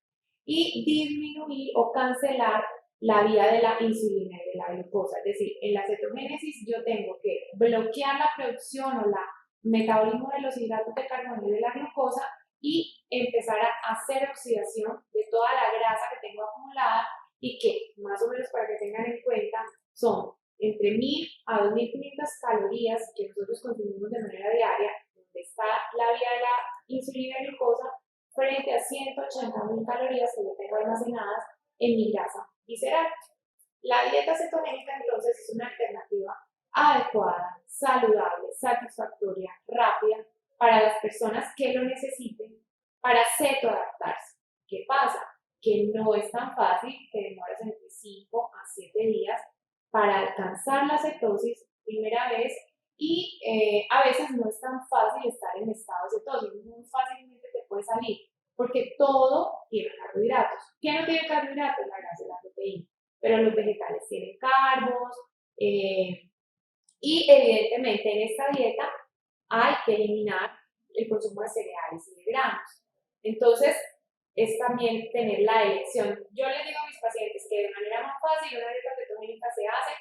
Y disminuir o cancelar la vía de la insulina y de la glucosa. Es decir, en la cetogénesis yo tengo que bloquear la producción o la metabolismo de los hidratos de carbono y de la glucosa y empezar a hacer oxidación de toda la grasa que tengo acumulada y que, más o menos para que tengan en cuenta, son entre 1000 a 2500 calorías que nosotros consumimos de manera diaria, donde está la vía de la insulina y glucosa, frente a 180.000 calorías que yo tengo almacenadas en mi grasa visceral. La dieta cetogénica entonces es una alternativa adecuada, saludable, satisfactoria, rápida para las personas que lo necesiten para cetoadaptarse. ¿Qué pasa? Que no es tan fácil, que demoras entre 5 a 7 días para alcanzar la cetosis primera vez y a veces no es tan fácil estar en estado de cetosis, muy fácilmente te puede salir, porque todo tiene carbohidratos. ¿Qué no tiene carbohidratos? La grasa y la proteína, pero los vegetales tienen carbos y evidentemente en esta dieta hay que eliminar el consumo de cereales y de granos. Entonces, es también tener la elección. Yo les digo a mis pacientes que de manera más fácil una dieta cetogénica se hace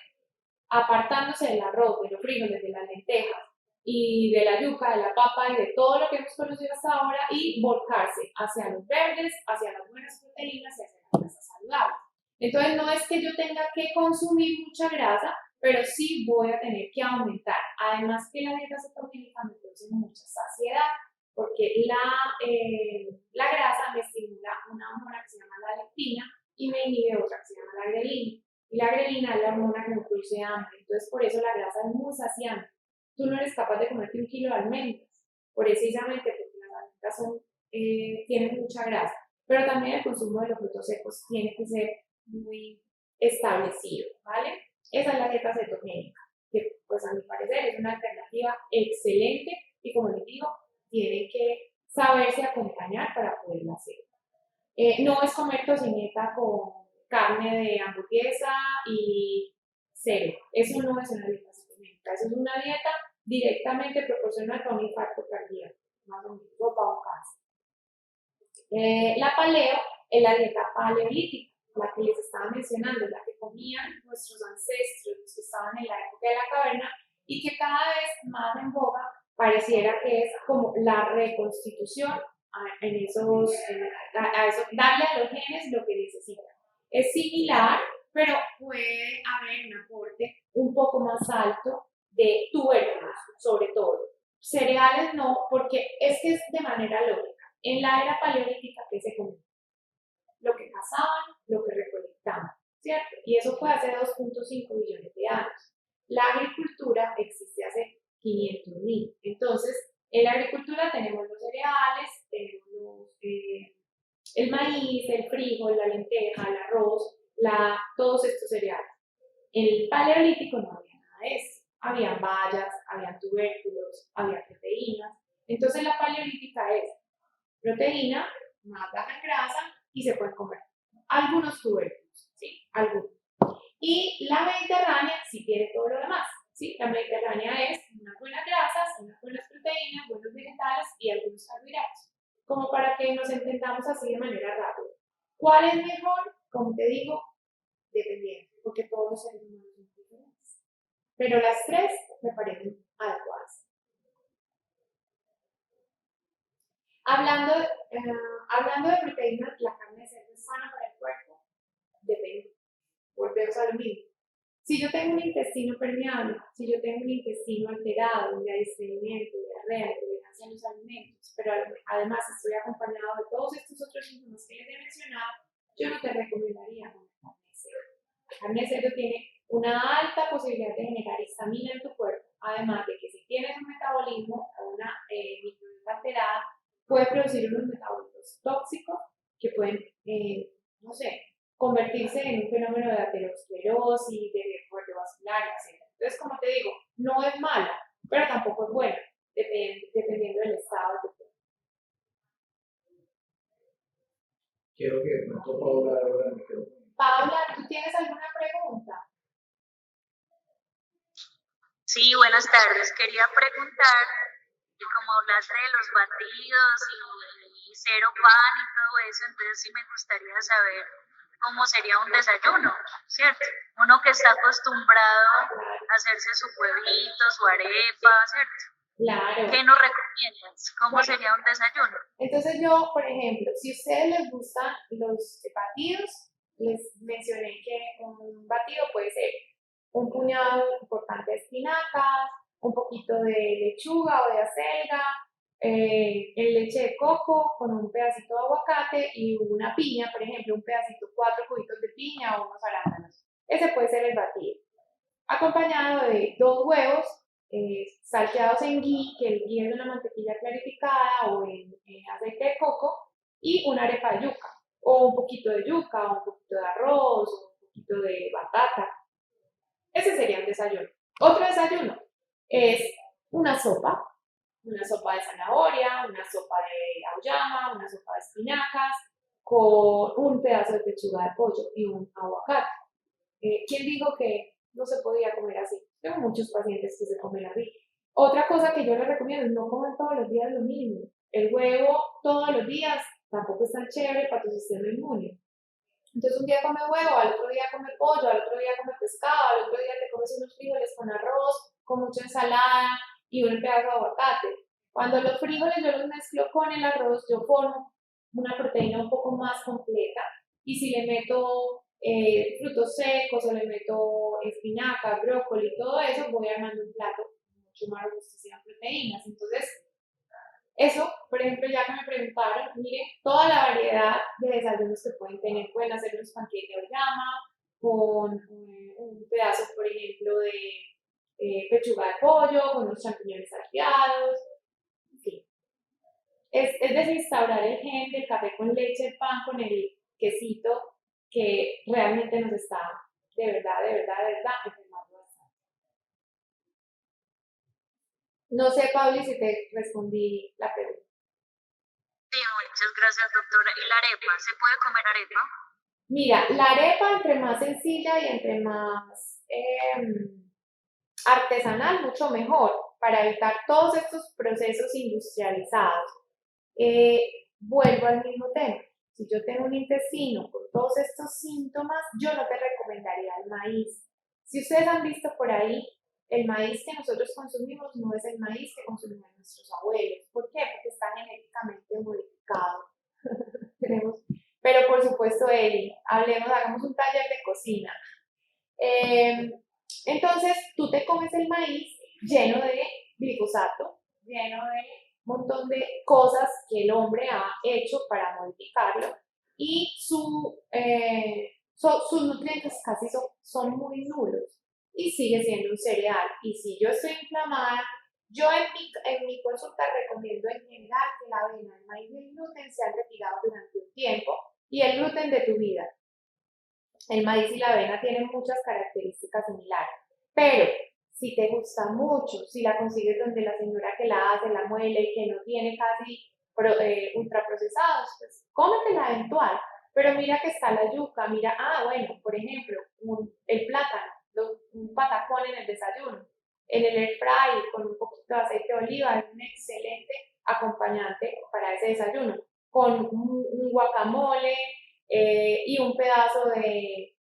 apartándose del arroz, de los frijoles, de las lentejas y de la yuca, de la papa y de todo lo que hemos conocido hasta ahora y volcarse hacia los verdes, hacia las buenas proteínas y hacia las grasas saludables. Entonces no es que yo tenga que consumir mucha grasa, pero sí voy a tener que aumentar. Además que la dieta cetogénica me produce mucha saciedad, porque la grasa me estimula una hormona que se llama la leptina y me inhibe otra que se llama la grelina. Y la grelina es la hormona que me produce hambre. Entonces, por eso la grasa es muy saciante. Tú no eres capaz de comerte 1 kilo de almendras, precisamente porque las almendras tienen mucha grasa. Pero también el consumo de los frutos secos tiene que ser muy establecido, ¿vale? Esa es la dieta cetogénica, que pues a mi parecer es una alternativa excelente y como les digo, tienen que saberse acompañar para poderla hacer. No es comer tocineta con carne de hamburguesa y cero. Eso no es una dieta cetogénica, eso es una dieta directamente proporcional para un infarto cardíaco, más o menos, o para un cáncer. La paleo es la dieta paleolítica, la que les estaba mencionando, la que comían nuestros ancestros, los que estaban en la época de la caverna, y que cada vez más en boga pareciera que es como la reconstitución darle a los genes lo que necesitan. Es similar, pero puede haber un aporte un poco más alto de tubérculos, sobre todo. Cereales no, porque es que es de manera lógica. En la era paleolítica, ¿qué se comía? Lo que cazaban, lo que recolectaban, ¿cierto? Y eso fue hace 2.5 billones de años. La agricultura existe hace 500.000. Entonces, en la agricultura tenemos los cereales, tenemos el maíz, el frijol, la lenteja, el arroz, todos estos cereales. En el paleolítico no había nada de eso. Habían bayas, habían tubérculos, había proteínas. Entonces la paleolítica es proteína más baja en grasa y se pueden comer algunos tubérculos, ¿sí? Algunos. Y la mediterránea sí tiene todo lo demás, ¿sí? La mediterránea es unas buenas grasas, unas buenas proteínas, buenos vegetales y algunos carbohidratos. Como para que nos entendamos así de manera rápida. ¿Cuál es mejor? Como te digo, dependiendo, porque todos los seres humanos son diferentes. Pero las tres me parecen adecuadas. Hablando de proteínas, la carne de cerdo es sana para el cuerpo. Depende. Volvemos a lo mismo. Si yo tengo un intestino permeable, si yo tengo un intestino alterado, de estreñimiento, diarrea, intolerancia a los alimentos, pero además estoy acompañado de todos estos otros síntomas que les he mencionado, yo no te recomendaría comer carne de cerdo. La carne de cerdo tiene una alta posibilidad de generar histamina en tu cuerpo, además de que si tienes un metabolismo o una microbiota alterada, puede producir unos metabolitos tóxicos que pueden, no sé, convertirse en un fenómeno de aterosclerosis, de cardiovascular, etc. Entonces, como te digo, no es mala, pero tampoco es buena, dependiendo del estado de tu cuerpo. Quiero que de pronto Paula ahora me quedo. Paula, ¿tú tienes alguna pregunta? Sí, buenas tardes. Quería preguntar, como hablaste de los batidos y cero pan y todo eso, entonces sí me gustaría saber cómo sería un desayuno, ¿cierto? Uno que está acostumbrado a hacerse su huevito, su arepa, ¿cierto? Claro. ¿Qué nos recomiendas? ¿Cómo sería un desayuno? Entonces yo, por ejemplo, si a ustedes les gustan los batidos, les mencioné que un batido puede ser un puñado importante de espinacas, un poquito de lechuga o de acelga, en leche de coco con un pedacito de aguacate y una piña, por ejemplo, un pedacito, 4 cubitos de piña o unos arándanos. Ese puede ser el batido. Acompañado de 2 huevos salteados en ghee, que el ghee es una mantequilla clarificada o en aceite de coco, y una arepa de yuca, o un poquito de yuca, o un poquito de arroz, o un poquito de batata. Ese sería un desayuno. Otro desayuno es una sopa de zanahoria, una sopa de auyama, una sopa de espinacas, con un pedazo de pechuga de pollo y un aguacate. ¿Quién dijo que no se podía comer así? Tengo muchos pacientes que se comen así. Otra cosa que yo les recomiendo es no comer todos los días lo mismo. El huevo todos los días tampoco es tan chévere para tu sistema inmune. Entonces un día come huevo, al otro día come pollo, al otro día come pescado, al otro día te comes unos frijoles con arroz, con mucha ensalada y un pedazo de aguacate. Cuando los frijoles yo los mezclo con el arroz, yo formo una proteína un poco más completa. Y si le meto frutos secos o le meto espinaca, brócoli, todo eso, voy armando un plato mucho más robusto en proteínas. Entonces, eso, por ejemplo, ya que me preguntaron, miren toda la variedad de desayunos que pueden tener. Pueden hacer unos panqueques de auyama con un pedazo, por ejemplo, de pechuga de pollo, con unos champiñones salteados, en fin. Es desinstaurar el gen del café con leche, el pan con el quesito, que realmente nos está, de verdad, enfermando bastante. No sé, Pauli, si te respondí la pregunta. Sí, muchas gracias, doctora. ¿Y la arepa? ¿Se puede comer arepa? Mira, la arepa, entre más sencilla y entre más artesanal, mucho mejor, para evitar todos estos procesos industrializados. Vuelvo al mismo tema. Si yo tengo un intestino con todos estos síntomas, yo no te recomendaría el maíz. Si ustedes han visto por ahí, el maíz que nosotros consumimos no es el maíz que consumían nuestros abuelos. ¿Por qué? Porque está genéticamente modificado. Pero por supuesto, Eli, hagamos un taller de cocina. Entonces, tú te comes el maíz lleno de glifosato, lleno de un montón de cosas que el hombre ha hecho para modificarlo y sus nutrientes casi son muy nulos y sigue siendo un cereal. Y si yo estoy inflamada, yo en mi consulta recomiendo en general que la avena, el maíz y el gluten sean retirados durante un tiempo y el gluten de tu vida. El maíz y la avena tienen muchas características similares, pero si te gusta mucho, si la consigues donde la señora que la hace, la muele y que no tiene casi ultraprocesados, pues cómetela eventual. Pero mira que está la yuca, mira, bueno, por ejemplo, el plátano, un patacón en el desayuno, en el air fry con un poquito de aceite de oliva, es un excelente acompañante para ese desayuno, con un guacamole y un pedazo de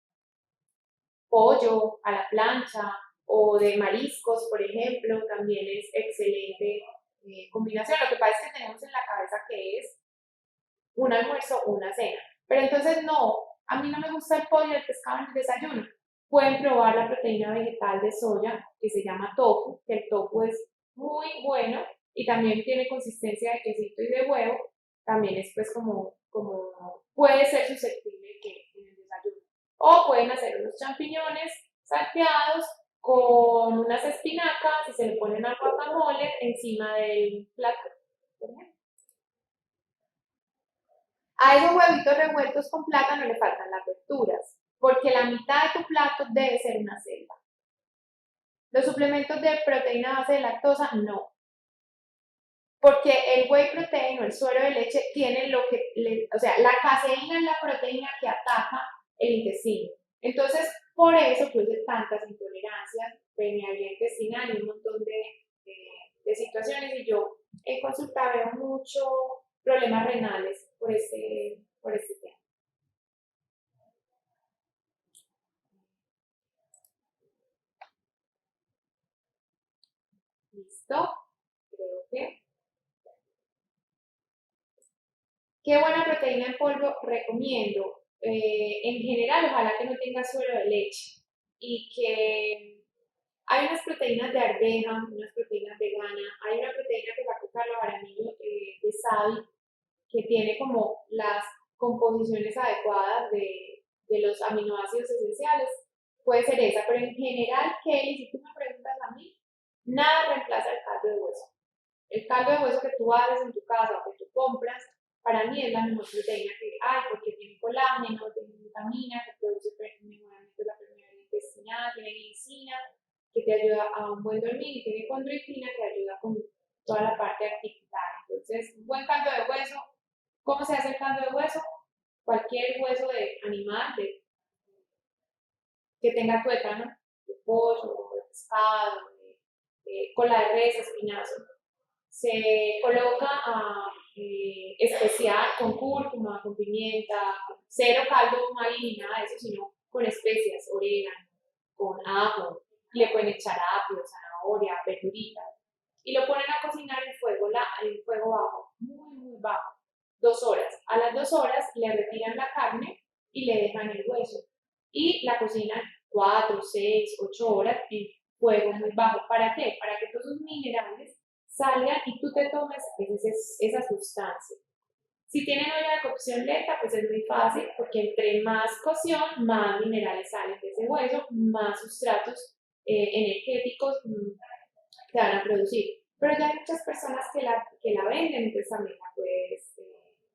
pollo a la plancha o de mariscos, por ejemplo, también es excelente combinación. Lo que pasa es que tenemos en la cabeza que es un almuerzo o una cena. Pero entonces no, a mí no me gusta el pollo y el pescado en el desayuno. Pueden probar la proteína vegetal de soya que se llama tofu, que el tofu es muy bueno y también tiene consistencia de quesito y de huevo. También es pues como puede ser susceptible que en el desayuno. O pueden hacer unos champiñones salteados con unas espinacas y se le ponen al guacamole encima del plato. A esos huevitos revueltos con plátano le faltan las verduras, porque la mitad de tu plato debe ser una selva. Los suplementos de proteína a base de lactosa, no. Porque el whey protein o el suero de leche tiene la caseína es la proteína que ataca el intestino. Entonces, por eso produce tantas intolerancias, permeabilidad intestinal y un montón de situaciones. Y yo en consulta veo mucho problemas renales por este tema. ¿Listo? Creo que. ¿Qué buena proteína en polvo recomiendo? En general, ojalá que no tenga suero de leche y que hay unas proteínas de arveja, unas proteínas veganas, hay una proteína que sacó Carlos Jaramillo de Savi que tiene como las composiciones adecuadas de los aminoácidos esenciales. Puede ser esa, pero en general, Kelly, si tú me preguntas a mí, nada reemplaza el caldo de hueso. El caldo de hueso que tú haces en tu casa o que tú compras, para mí es la mejor proteína que hay porque tiene colágeno, tiene vitamina, que produce mejoramiento de la permeabilidad intestinal, tiene glicina, que te ayuda a un buen dormir y tiene condroitina que ayuda con toda la parte articular. Entonces, un buen caldo de hueso. ¿Cómo se hace el caldo de hueso? Cualquier hueso de animal que tenga tuétano, de pollo, de pescado, de cola de res, espinazo, se coloca especial con cúrcuma, con pimienta, cero caldo maíz, nada de eso, sino con especias, orégano, con ajo, le pueden echar apio, zanahoria, verduritas, y lo ponen a cocinar en fuego bajo, muy, muy bajo, 2 horas. A las 2 horas le retiran la carne y le dejan el hueso, y la cocinan 4, 6, 8 horas en fuego muy bajo. ¿Para qué? Para que todos esos minerales salgan y tú te tomes esa sustancia. Si tienen olla de cocción lenta, pues es muy fácil, porque entre más cocción, más minerales salen de ese hueso, más sustratos energéticos se van a producir. Pero ya hay muchas personas que la venden, entonces también la puedes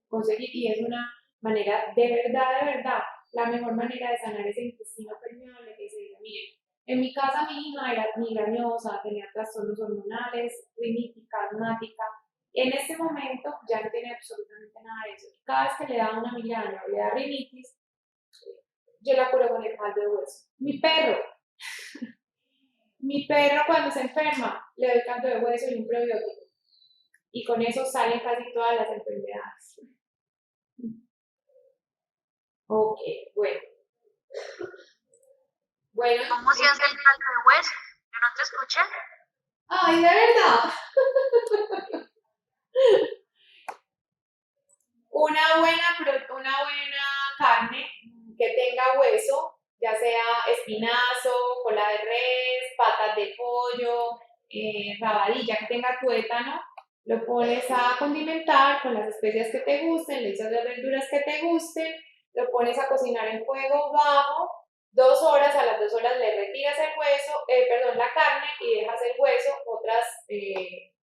conseguir, y es una manera de verdad, la mejor manera de sanar ese intestino permeable que se diga, miren, en mi casa mi hija era migrañosa, tenía trastornos hormonales, rinitis, asmática. En este momento ya no tiene absolutamente nada de eso. Cada vez que le da una migraña o le da rinitis, yo la curo con el caldo de hueso. Mi perro cuando se enferma le doy caldo de hueso y un probiótico. Y con eso salen casi todas las enfermedades. Ok, bueno. Bueno. ¿Cómo se hace el caldo de hueso? Yo no te escuché. Ay, de verdad. Una buena carne que tenga hueso, ya sea espinazo, cola de res, patas de pollo, rabadilla que tenga tuétano, lo pones a condimentar con las especias que te gusten, le echas las verduras que te gusten, lo pones a cocinar en fuego bajo, 2 horas, a las 2 horas le retiras el hueso, la carne y dejas el hueso otras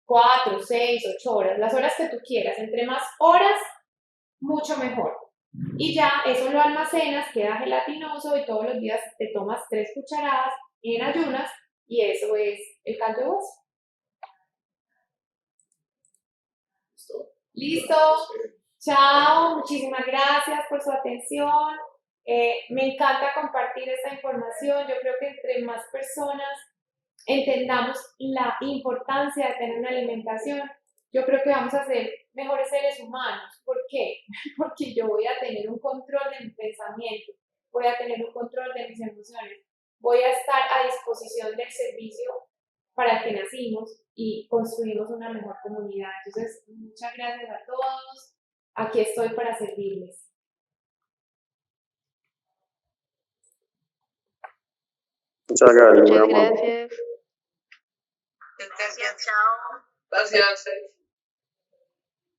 4, 6, 8 horas, las horas que tú quieras, entre más horas, mucho mejor. Y ya eso lo almacenas, queda gelatinoso y todos los días te tomas 3 cucharadas en ayunas y eso es el caldo de hueso. Listo. Chao, muchísimas gracias por su atención. Me encanta compartir esta información. Yo creo que entre más personas entendamos la importancia de tener una alimentación, yo creo que vamos a ser mejores seres humanos. ¿Por qué? Porque yo voy a tener un control de mi pensamiento, voy a tener un control de mis emociones, voy a estar a disposición del servicio para el que nacimos y construimos una mejor comunidad. Entonces, muchas gracias a todos. Aquí estoy para servirles. Muchas gracias. Muchas gracias. Gracias, chao. Gracias.